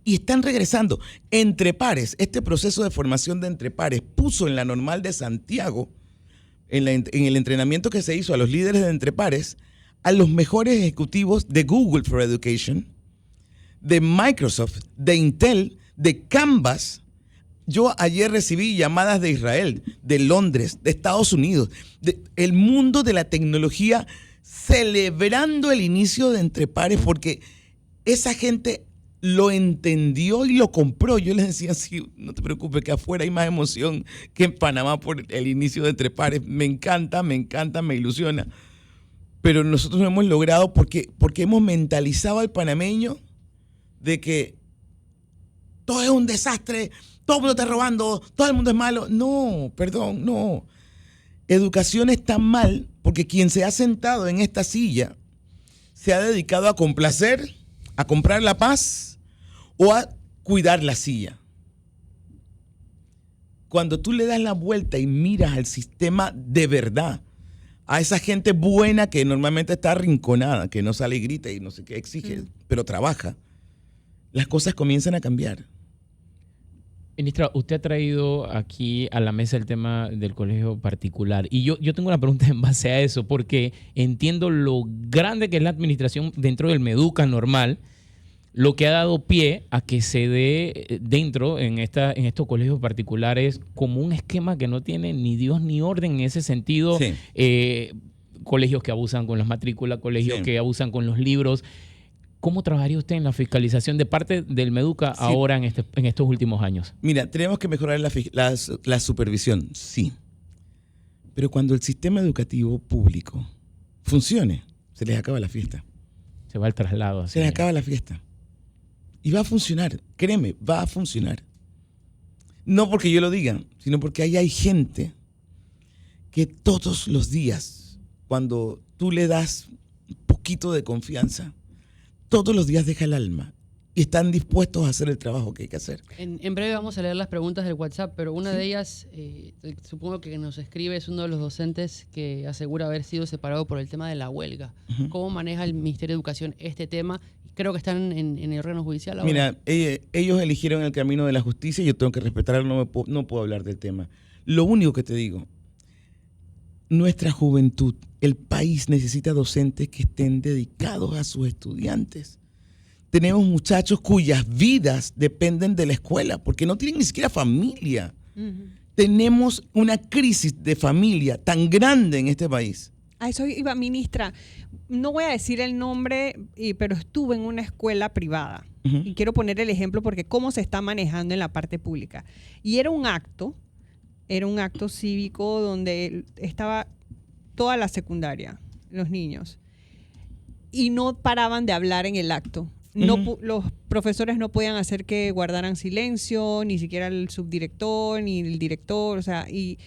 Y están regresando. Entre Pares, este proceso de formación de Entre Pares puso en la Normal de Santiago, en el entrenamiento que se hizo a los líderes de Entre Pares, a los mejores ejecutivos de Google for Education, de Microsoft, de Intel, de Canvas. Yo ayer recibí llamadas de Israel, de Londres, de Estados Unidos, el mundo de la tecnología celebrando el inicio de Entre Pares porque esa gente lo entendió y lo compró. Yo les decía, sí, no te preocupes, que afuera hay más emoción que en Panamá por el inicio de Entre Pares. Me encanta, me ilusiona. Pero nosotros lo hemos logrado porque hemos mentalizado al panameño de que todo es un desastre, todo el mundo está robando, todo el mundo es malo. No, perdón, no. Educación está mal porque quien se ha sentado en esta silla se ha dedicado a complacer, a comprar la paz o a cuidar la silla. Cuando tú le das la vuelta y miras al sistema de verdad, a esa gente buena que normalmente está arrinconada, que no sale y grita y no sé qué exige, pero trabaja, las cosas comienzan a cambiar. Ministra, usted ha traído aquí a la mesa el tema del colegio particular y yo tengo una pregunta en base a eso porque entiendo lo grande que es la administración dentro del Meduca normal, lo que ha dado pie a que se dé dentro en estos colegios particulares como un esquema que no tiene ni Dios ni orden en ese sentido. Sí. Colegios que abusan con las matrículas, colegios que abusan con los libros. ¿Cómo trabajaría usted en la fiscalización de parte del Meduca ahora en estos últimos años? Mira, tenemos que mejorar la supervisión, sí. Pero cuando el sistema educativo público funcione, se les acaba la fiesta. Se va el traslado. Así. Se les acaba la fiesta. Y va a funcionar, créeme, va a funcionar. No porque yo lo diga, sino porque ahí hay gente que todos los días, cuando tú le das un poquito de confianza, todos los días deja el alma y están dispuestos a hacer el trabajo que hay que hacer. En breve vamos a leer las preguntas del WhatsApp, pero una de ellas, supongo que nos escribe, es uno de los docentes que asegura haber sido separado por el tema de la huelga. ¿Cómo maneja el Ministerio de Educación este tema? Creo que están en el órgano judicial ahora. Mira, ellos eligieron el camino de la justicia y yo tengo que respetarlo, no puedo hablar del tema. Lo único que te digo, nuestra juventud, el país necesita docentes que estén dedicados a sus estudiantes. Tenemos muchachos cuyas vidas dependen de la escuela porque no tienen ni siquiera familia. Tenemos una crisis de familia tan grande en este país. A eso iba, ministra. No voy a decir el nombre, pero estuve en una escuela privada. Y quiero poner el ejemplo porque cómo se está manejando en la parte pública. Y era un acto cívico donde estaba toda la secundaria, los niños. Y no paraban de hablar en el acto. Los profesores no podían hacer que guardaran silencio, ni siquiera el subdirector, ni el director, o sea, y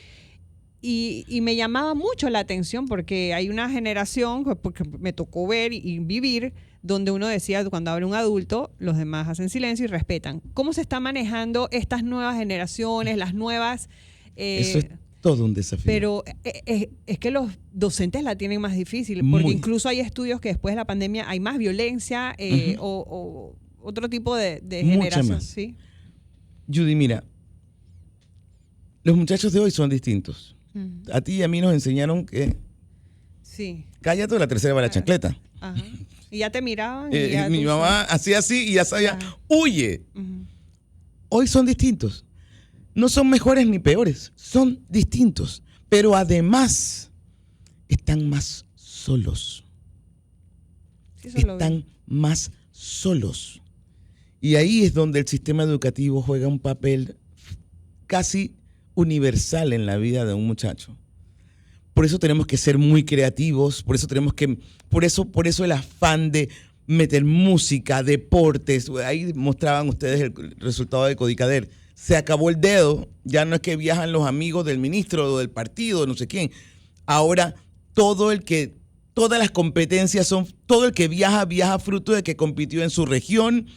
me llamaba mucho la atención porque hay una generación, porque me tocó ver y vivir, donde uno decía, cuando habla un adulto, los demás hacen silencio y respetan. ¿Cómo se está manejando estas nuevas generaciones, las nuevas? Eso es todo un desafío. Pero es que los docentes la tienen más difícil, porque incluso hay estudios que después de la pandemia hay más violencia o otro tipo de generación. Más. ¿Sí? Judy, mira, los muchachos de hoy son distintos. A ti y a mí nos enseñaron que cállate, la tercera va la chancleta. Ajá. Y ya te miraban. Mi mamá hacía así y ya sabía, huye. Hoy son distintos. No son mejores ni peores, son distintos. Pero además están más solos. Están más solos. Y ahí es donde el sistema educativo juega un papel casi universal en la vida de un muchacho. Por eso tenemos que ser muy creativos, por eso el afán de meter música, deportes. Ahí mostraban ustedes el resultado de Codicader. Se acabó el dedo, ya no es que viajan los amigos del ministro o del partido, no sé quién. Ahora todo el que todas las competencias son, todo el que viaja, viaja fruto de que compitió en su región,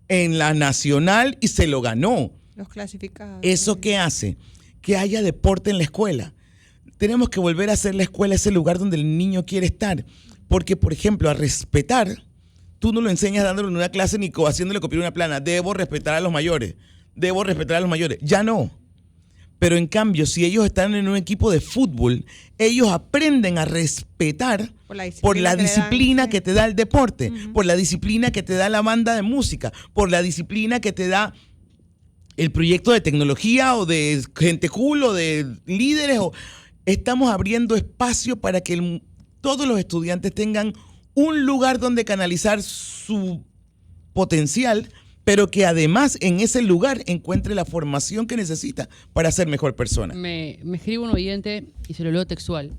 en la nacional y se lo ganó. Los clasificados. ¿Eso qué hace? Que haya deporte en la escuela. Tenemos que volver a hacer la escuela ese lugar donde el niño quiere estar. Porque, por ejemplo, a respetar, tú no lo enseñas dándole una clase ni haciéndole copiar una plana. Debo respetar a los mayores. Debo respetar a los mayores. Ya no. Pero en cambio, si ellos están en un equipo de fútbol, ellos aprenden a respetar por la disciplina que te da el deporte, por la disciplina que te da la banda de música, por la disciplina que te da el proyecto de tecnología o de gente cool o de líderes. Estamos abriendo espacio para que todos los estudiantes tengan un lugar donde canalizar su potencial, pero que además en ese lugar encuentre la formación que necesita para ser mejor persona. Me escribe un oyente y se lo leo textual.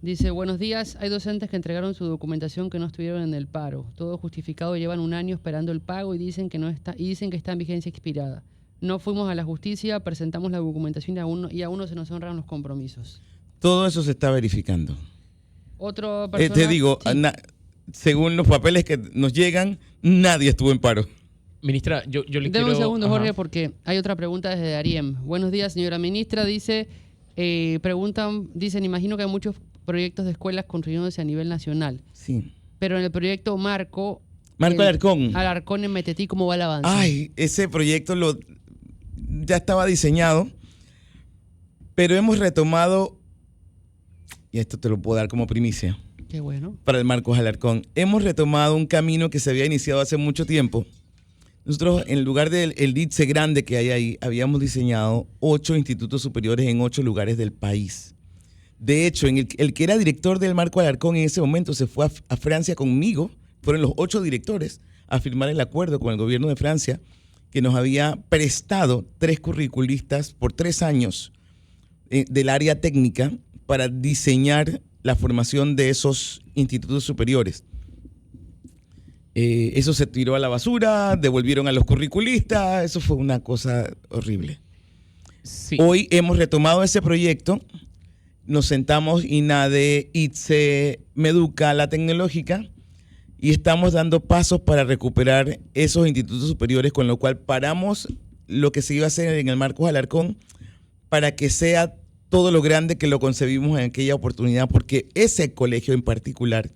Dice, buenos días, hay docentes que entregaron su documentación que no estuvieron en el paro. Todo justificado, llevan 1 año esperando el pago y dicen que está en vigencia expirada. No fuimos a la justicia, presentamos la documentación y aún no se nos honran los compromisos. Todo eso se está verificando. Otra persona, te digo, sí. Según los papeles que nos llegan, nadie estuvo en paro. Ministra, yo le Deme quiero... un segundo, Ajá. Jorge, porque hay otra pregunta desde Dariem. Buenos días, señora ministra. Dicen, imagino que hay muchos proyectos de escuelas construyéndose a nivel nacional. Sí. Pero en el proyecto Marco Alarcón. Alarcón en Metetí, ¿cómo va el avance? Ay, ese proyecto ya estaba diseñado, pero hemos retomado, y esto te lo puedo dar como primicia, Qué bueno. para el Marcos Alarcón. Hemos retomado un camino que se había iniciado hace mucho tiempo. Nosotros, en lugar del DITSE grande que hay ahí, habíamos diseñado 8 institutos superiores en 8 lugares del país. De hecho, el que era director del Marco Alarcón en ese momento se fue a Francia conmigo. Fueron los 8 directores a firmar el acuerdo con el gobierno de Francia, que nos había prestado 3 curriculistas por 3 años del área técnica para diseñar la formación de esos institutos superiores. Eso se tiró a la basura, devolvieron a los curriculistas, eso fue una cosa horrible. Sí. Hoy hemos retomado ese proyecto, nos sentamos INADE, ITSE, Meduca, la tecnológica, y estamos dando pasos para recuperar esos institutos superiores, con lo cual paramos lo que se iba a hacer en el Marcos Alarcón para que sea todo lo grande que lo concebimos en aquella oportunidad, porque ese colegio en particular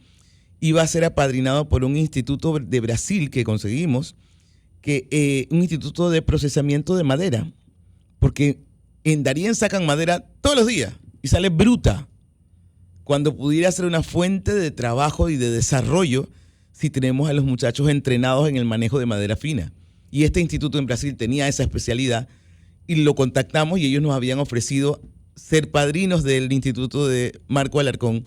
iba a ser apadrinado por un instituto de Brasil que conseguimos, un instituto de procesamiento de madera, porque en Darién sacan madera todos los días y sale bruta, cuando pudiera ser una fuente de trabajo y de desarrollo si tenemos a los muchachos entrenados en el manejo de madera fina. Y este instituto en Brasil tenía esa especialidad y lo contactamos y ellos nos habían ofrecido ser padrinos del Instituto de Marco Alarcón,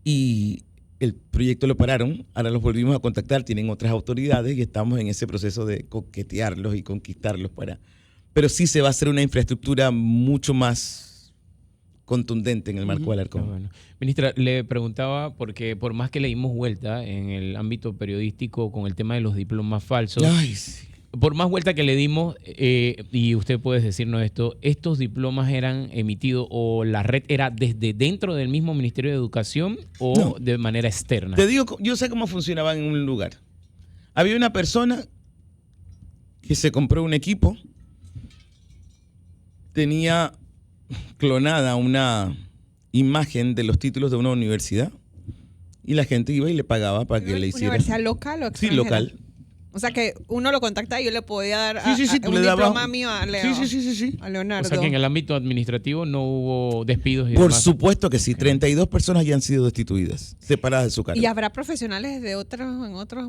y el proyecto lo pararon. Ahora los volvimos a contactar, tienen otras autoridades y estamos en ese proceso de coquetearlos y conquistarlos pero sí se va a hacer una infraestructura mucho más contundente en el Marco Alarcón. Bueno. Ministra, le preguntaba, porque por más que le dimos vuelta en el ámbito periodístico con el tema de los diplomas falsos, Ay, sí. por más vuelta que le dimos, y usted puede decirnos esto, ¿estos diplomas eran emitidos o la red era desde dentro del mismo Ministerio de Educación o No. de manera externa? Te digo, yo sé cómo funcionaban en un lugar. Había una persona que se compró un equipo, tenía clonada una imagen de los títulos de una universidad y la gente iba y le pagaba para que le hiciera. ¿Universidad local o Sí, extranjera? local. O sea que uno lo contacta y yo le podía dar Tú un le dabas diploma mío a Leo. Sí. A O Leonardo. sea que en el ámbito administrativo no hubo despidos y Por demás. supuesto que sí. Ok. 32 personas ya han sido destituidas, separadas de su cargo. Y habrá profesionales en otras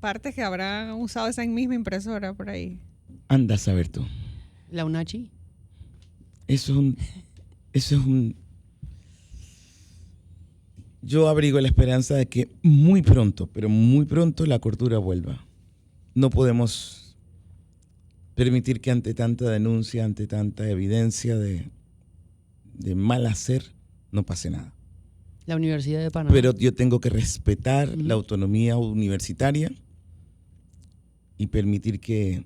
partes que habrán usado esa misma impresora por ahí. Anda a saber tú. La UNACHI. Eso es un... Yo abrigo la esperanza de que muy pronto, pero muy pronto la cordura vuelva. No podemos permitir que ante tanta denuncia, ante tanta evidencia de mal hacer, no pase nada. La Universidad de Panamá. Pero yo tengo que respetar Ujú. la autonomía universitaria y permitir que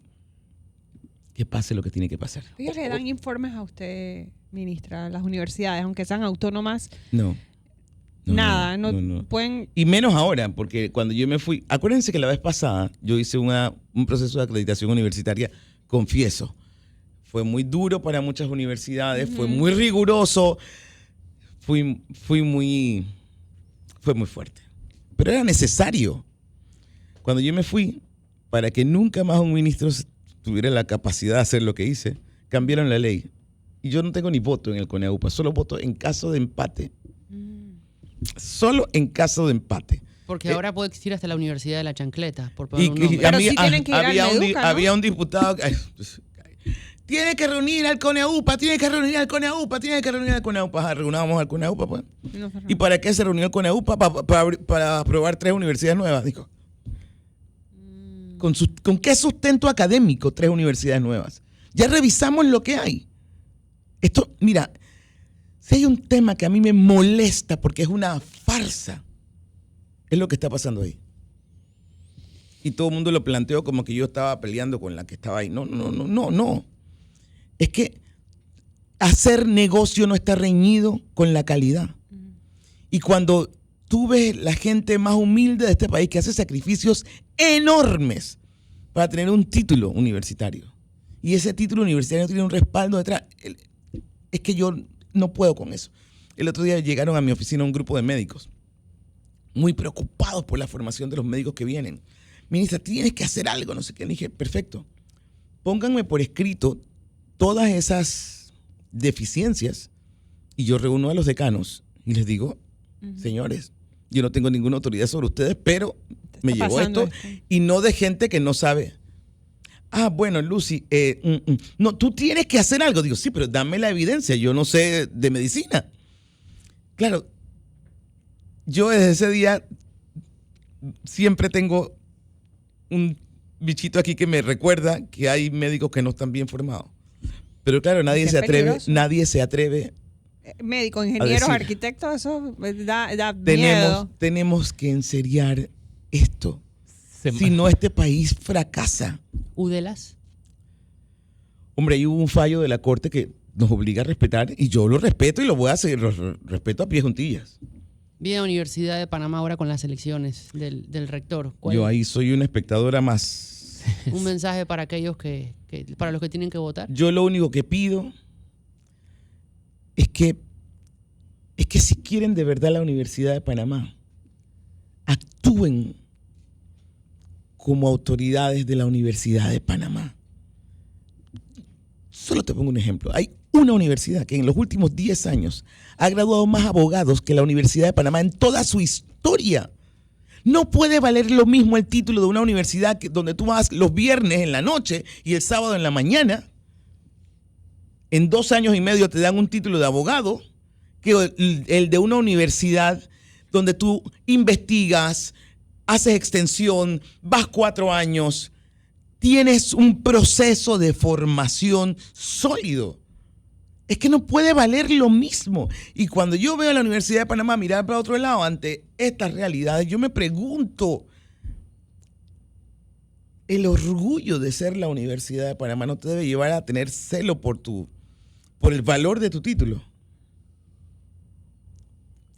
pase lo que tiene que pasar. Ellos le dan informes a usted, ministra, a las universidades, aunque sean autónomas. No. Nada, no no. pueden. Y menos ahora, porque cuando yo me fui, acuérdense que la vez pasada yo hice un proceso de acreditación universitaria, confieso, fue muy duro para muchas universidades, fue muy riguroso, fue muy fuerte, pero era necesario. Cuando yo me fui, para que nunca más un ministro tuviera la capacidad de hacer lo que hice, cambiaron la ley. Y yo no tengo ni voto en el CONEUPA, solo voto en caso de empate. Solo en caso de empate. Porque ahora puede existir hasta la Universidad de la Chancleta, por poner un nombre. Pero sí tienen que ir al Meduca, ¿no? había un diputado que... Tiene que reunir al CONEUPA, tiene que reunir al CONEUPA, tiene que reunir al CONEUPA. Ajá, reunábamos al CONEUPA, pues. ¿Y para qué se reunió el CONEUPA? Para aprobar 3 universidades nuevas, dijo. ¿Con qué sustento académico 3 universidades nuevas? Ya revisamos lo que hay. Esto, mira, si hay un tema que a mí me molesta porque es una farsa, es lo que está pasando ahí. Y todo el mundo lo planteó como que yo estaba peleando con la que estaba ahí. No. Es que hacer negocio no está reñido con la calidad. Y cuando tú ves la gente más humilde de este país que hace sacrificios enormes para tener un título universitario, y ese título universitario tiene un respaldo detrás, es que yo no puedo con eso. El otro día llegaron a mi oficina un grupo de médicos muy preocupados por la formación de los médicos que vienen. Ministra, tienes que hacer algo, no sé qué. Le dije, perfecto, pónganme por escrito todas esas deficiencias y yo reúno a los decanos y les digo, señores, yo no tengo ninguna autoridad sobre ustedes, pero me llegó esto y no de gente que no sabe. Ah, bueno, Lucy, no, tú tienes que hacer algo. Digo, sí, pero dame la evidencia, yo no sé de medicina. Claro, yo desde ese día siempre tengo un bichito aquí que me recuerda que hay médicos que no están bien formados. Pero claro, nadie se atreve. Médicos, ingenieros, arquitectos, eso da miedo. Tenemos que enseriar esto. Si no, este país fracasa. ¿Udelas? Hombre, ahí hubo un fallo de la Corte que nos obliga a respetar y yo lo respeto y lo voy a hacer, lo respeto a pies juntillas. Viene a la Universidad de Panamá ahora con las elecciones del rector. Yo ahí soy una espectadora más. Un mensaje para aquellos para los que tienen que votar. Yo lo único que pido es que si quieren de verdad la Universidad de Panamá, actúen como autoridades de la Universidad de Panamá. Solo te pongo un ejemplo. Hay una universidad que en los últimos 10 años ha graduado más abogados que la Universidad de Panamá en toda su historia. No puede valer lo mismo el título de una universidad donde tú vas los viernes en la noche y el sábado en la mañana. En 2 años y medio te dan un título de abogado que el de una universidad donde tú investigas, haces extensión, vas 4 años, tienes un proceso de formación sólido. Es que no puede valer lo mismo. Y cuando yo veo a la Universidad de Panamá mirar para otro lado ante estas realidades, yo me pregunto, el orgullo de ser la Universidad de Panamá no te debe llevar a tener celo por el valor de tu título.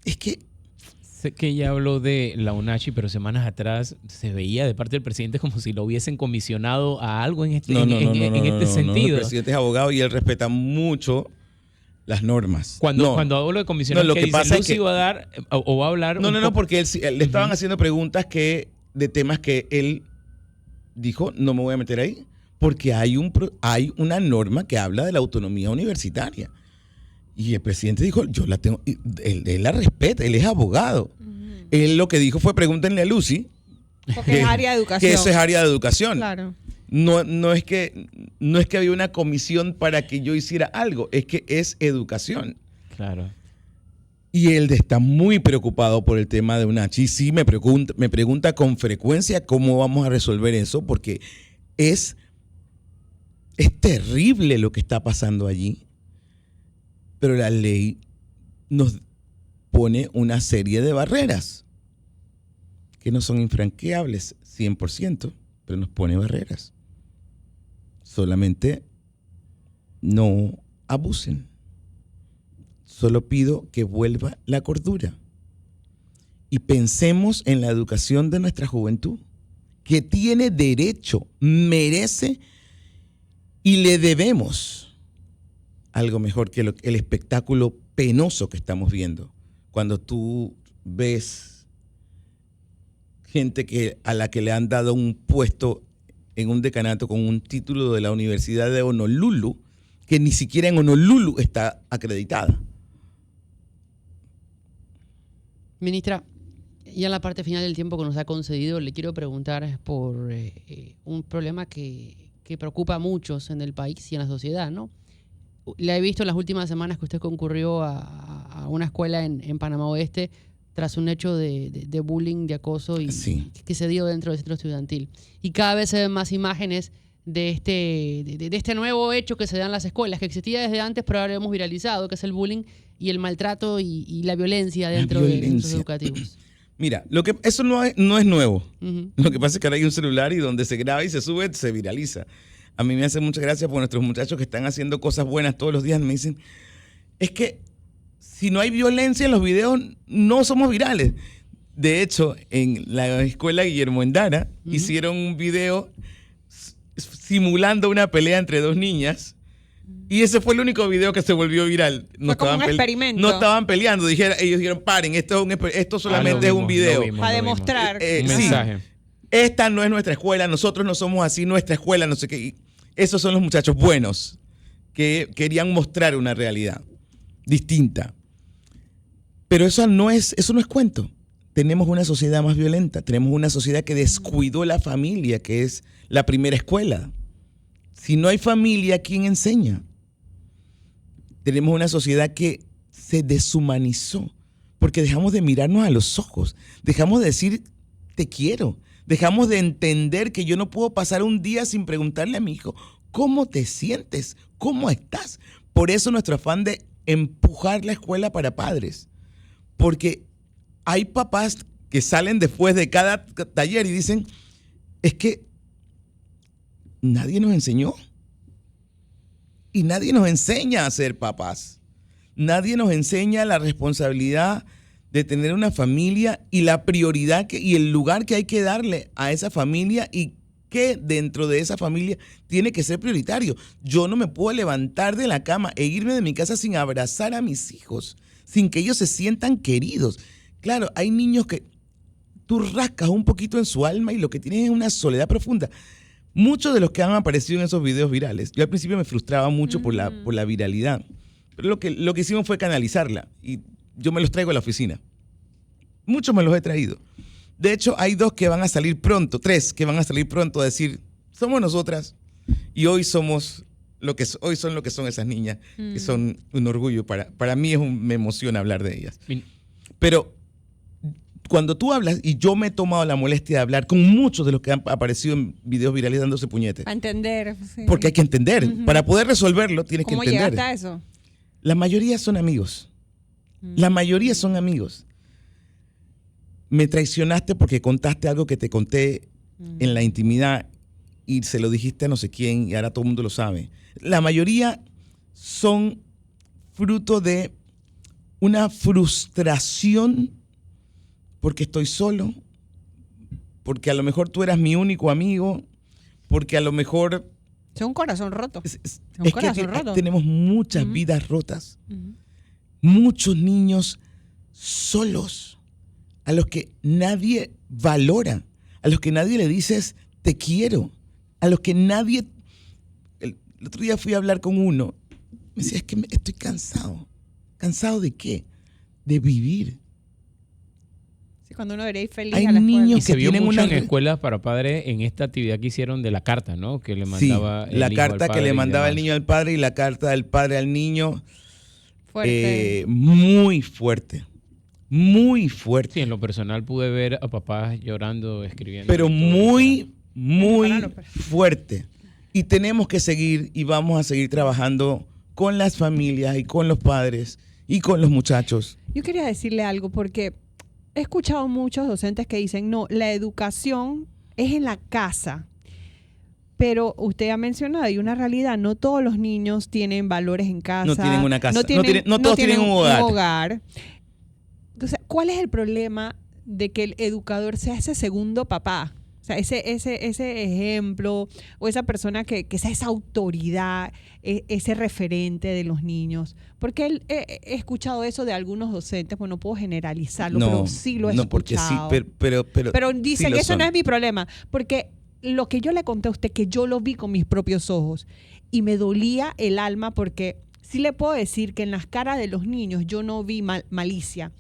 Es que... Sé que ella habló de la UNACHI, pero semanas atrás se veía de parte del presidente como si lo hubiesen comisionado a algo en este sentido. El presidente es abogado y él respeta mucho las normas. Cuando hablo de comisionar, lo que pasa es que va a dar o va a hablar. Porque le estaban haciendo preguntas de temas que él dijo, no me voy a meter ahí, porque hay una norma que habla de la autonomía universitaria. Y el presidente dijo, yo la tengo, él la respeta, él es abogado. Él lo que dijo fue, pregúntenle a Lucy. Porque es área de educación. Que eso es área de educación. Claro. No es que había una comisión para que yo hiciera algo, es que es educación. Claro. Y él está muy preocupado por el tema de UNACHI. Sí, me pregunta con frecuencia cómo vamos a resolver eso, porque es terrible lo que está pasando allí. Pero la ley nos pone una serie de barreras que no son infranqueables 100%, pero nos pone barreras. Solamente no abusen. Solo pido que vuelva la cordura y pensemos en la educación de nuestra juventud, que tiene derecho, merece y le debemos algo mejor que el espectáculo penoso que estamos viendo. Cuando tú ves gente a la que le han dado un puesto en un decanato con un título de la Universidad de Honolulu, que ni siquiera en Honolulu está acreditada. Ministra, Y a la parte final del tiempo que nos ha concedido, le quiero preguntar por un problema que preocupa a muchos en el país y en la sociedad, ¿no? Le he visto en las últimas semanas que usted concurrió a una escuela en Panamá Oeste tras un hecho de bullying, de acoso y Sí. que se dio dentro del centro estudiantil. Y cada vez se ven más imágenes de este nuevo hecho que se da en las escuelas, que existía desde antes, pero ahora lo hemos viralizado, que es el bullying y el maltrato y la violencia dentro de los centros educativos. Mira, eso no es nuevo. Ujú. Lo que pasa es que ahora hay un celular y donde se graba y se sube, se viraliza. A mí me hace mucha gracia por nuestros muchachos que están haciendo cosas buenas todos los días. Me dicen, es que si no hay violencia en los videos, no somos virales. De hecho, en la escuela Guillermo Endara hicieron un video simulando una pelea entre dos niñas. Y ese fue el único video que se volvió viral. Fue como un experimento. No estaban peleando. Ellos dijeron, paren, esto solamente es un video. A demostrar. Un Sí. mensaje. Esta no es nuestra escuela, nosotros no somos así, nuestra escuela, no sé qué. Y esos son los muchachos buenos que querían mostrar una realidad distinta. Pero eso no es cuento. Tenemos una sociedad más violenta, tenemos una sociedad que descuidó la familia, que es la primera escuela. Si no hay familia, ¿quién enseña? Tenemos una sociedad que se deshumanizó porque dejamos de mirarnos a los ojos, dejamos de decir te quiero, dejamos de entender que yo no puedo pasar un día sin preguntarle a mi hijo ¿cómo te sientes? ¿Cómo estás? Por eso nuestro afán de empujar la escuela para padres, porque hay papás que salen después de cada taller y dicen es que nadie nos enseñó. Y nadie nos enseña a ser papás. Nadie nos enseña la responsabilidad de tener una familia y la prioridad y el lugar que hay que darle a esa familia y que dentro de esa familia tiene que ser prioritario. Yo no me puedo levantar de la cama e irme de mi casa sin abrazar a mis hijos, sin que ellos se sientan queridos. Claro, hay niños que tú rascas un poquito en su alma y lo que tienen es una soledad profunda. Muchos de los que han aparecido en esos videos virales, yo al principio me frustraba mucho por la viralidad, pero lo que hicimos fue canalizarla y yo me los traigo a la oficina. Muchos me los he traído. De hecho, hay 2 que van a salir pronto, 3 que van a salir pronto a decir, somos nosotras y hoy somos hoy son lo que son esas niñas, que son un orgullo. Para mí me emociona hablar de ellas. Pero cuando tú hablas, y yo me he tomado la molestia de hablar con muchos de los que han aparecido en videos virales dándose puñetes. A entender. Sí. Porque hay que entender. Para poder resolverlo tienes que ¿Cómo entender. llegaste a eso? La mayoría son amigos. La mayoría son amigos. Me traicionaste porque contaste algo que te conté en la intimidad y se lo dijiste a no sé quién y ahora todo el mundo lo sabe. La mayoría son fruto de una frustración porque estoy solo, porque a lo mejor tú eras mi único amigo, porque a lo mejor... Es un corazón roto. Es corazón roto. Tenemos muchas vidas rotas. Muchos niños solos, a los que nadie valora, a los que nadie le dices te quiero, a los que nadie... El otro día fui a hablar con uno, me decía, es que estoy cansado. ¿Cansado de qué? De vivir. Cuando uno debería ir feliz Hay a la escuela. niños Y se que vio tienen mucho una... en escuelas para padres en esta actividad que hicieron de la carta, ¿no? Que le mandaba Sí, el la hijo carta al que le padre y mandaba el demás. niño al padre y la carta del padre al niño. Fuerte. Muy fuerte. Muy fuerte. Sí, en lo personal pude ver a papás llorando, escribiendo. Pero muy Paralo, pero- fuerte. Y tenemos que seguir y vamos a seguir trabajando con las familias y con los padres y con los muchachos. Yo quería decirle algo porque he escuchado muchos docentes que dicen, no, la educación es en la casa. Pero usted ha mencionado, hay una realidad, no todos los niños tienen valores en casa. No tienen una casa, no todos tienen un hogar. Entonces, ¿cuál es el problema de que el educador sea ese segundo papá? O sea, ese ejemplo o esa persona que sea esa autoridad, ese referente de los niños. Porque he escuchado eso de algunos docentes, pues no puedo generalizarlo, pero sí lo he escuchado. Porque sí, Pero dicen sí lo que eso son. no es mi problema, porque lo que yo le conté a usted, que yo lo vi con mis propios ojos y me dolía el alma, porque sí le puedo decir que en las caras de los niños yo no vi malicia,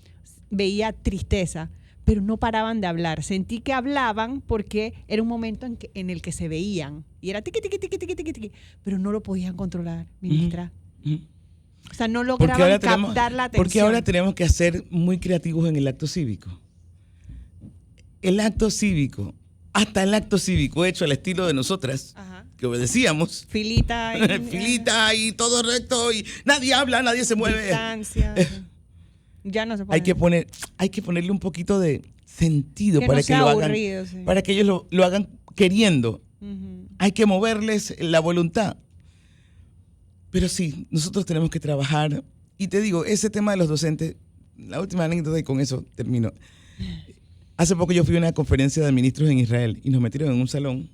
veía tristeza, pero no paraban de hablar. Sentí que hablaban porque era un momento en el que se veían. Y era tiqui, tiqui, tiqui, tiqui, tiqui, tiqui, pero no lo podían controlar, ministra. O sea, no lograban captar la atención. Porque ahora tenemos que ser muy creativos en el acto cívico. El acto cívico, hasta el acto cívico hecho al estilo de nosotras, Ajá. que obedecíamos. Filita y... Filita y todo recto y nadie habla, nadie se mueve. Distancia. Ya no se puede. Hay que ponerle un poquito de sentido Que para no que sea lo aburrido, hagan, sí. para que ellos lo hagan queriendo. Ujú. Hay que moverles la voluntad. Pero sí, nosotros tenemos que trabajar. Y te digo, ese tema de los docentes, la última anécdota y con eso termino. Hace poco yo fui a una conferencia de ministros en Israel y nos metieron en un salón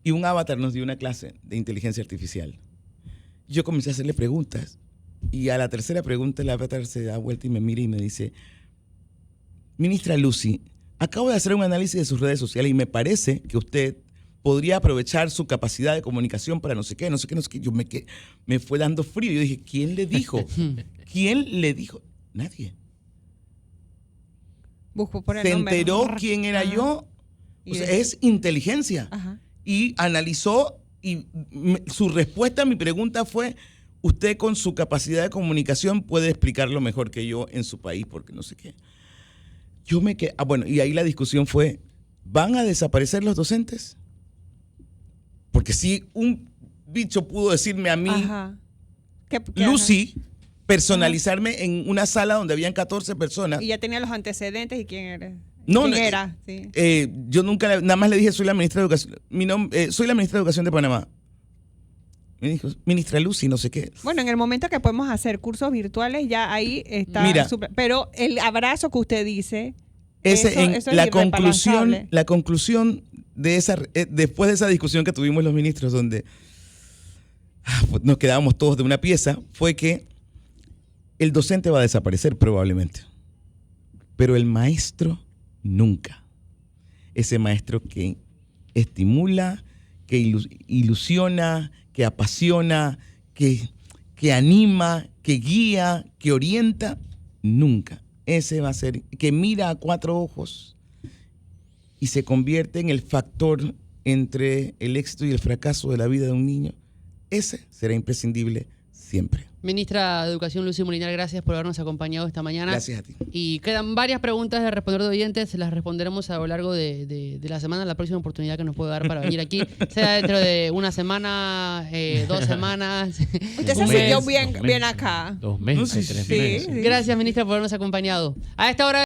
y un avatar nos dio una clase de inteligencia artificial. Yo comencé a hacerle preguntas y a la tercera pregunta el avatar se da vuelta y me mira y me dice: Ministra Lucy, acabo de hacer un análisis de sus redes sociales y me parece que usted podría aprovechar su capacidad de comunicación para no sé qué, no sé qué, no sé qué. Yo me fue dando frío. Yo dije, ¿quién le dijo? ¿Quién le dijo? Nadie. Busco por el Se nombre. enteró quién era yo. Y O sea, de- es inteligencia. Ajá. Y analizó y su respuesta a mi pregunta fue: usted con su capacidad de comunicación puede explicarlo mejor que yo en su país, porque no sé qué. Yo me quedé, bueno, y ahí la discusión fue: ¿van a desaparecer los docentes? Porque si un bicho pudo decirme a mí, Ajá. ¿Qué- Lucy, personalizarme en una sala donde habían 14 personas. Y ya tenía los antecedentes y quién era. No, ¿Quién no, era? Sí. Yo nunca, nada más le dije, soy la ministra de Educación. Soy la ministra de Educación de Panamá. Me dijo, ministra Lucy, no sé qué. Bueno, en el momento que podemos hacer cursos virtuales, ya ahí está. Mira. Pero el abrazo que usted dice, Ese, eso es la irreemplazable. conclusión de esa, después de esa discusión que tuvimos los ministros, donde pues nos quedábamos todos de una pieza, fue que el docente va a desaparecer probablemente, pero el maestro nunca. Ese maestro que estimula, que ilusiona, que apasiona, que anima, que guía, que orienta, nunca. Ese va a ser, que mira a 4 ojos y se convierte en el factor entre el éxito y el fracaso de la vida de un niño. Ese será imprescindible siempre. Ministra de Educación Lucy Molinar, gracias por habernos acompañado esta mañana. Gracias a ti. Y quedan varias preguntas de responder de oyentes, las responderemos a lo largo de la semana, la próxima oportunidad que nos puede dar para venir aquí, sea dentro de una semana, 2 semanas. Usted se Un sintió mes, bien, 2 bien meses. acá. 2 meses, No, sí, 3 sí, meses. sí. Gracias, ministra, por habernos acompañado. A esta hora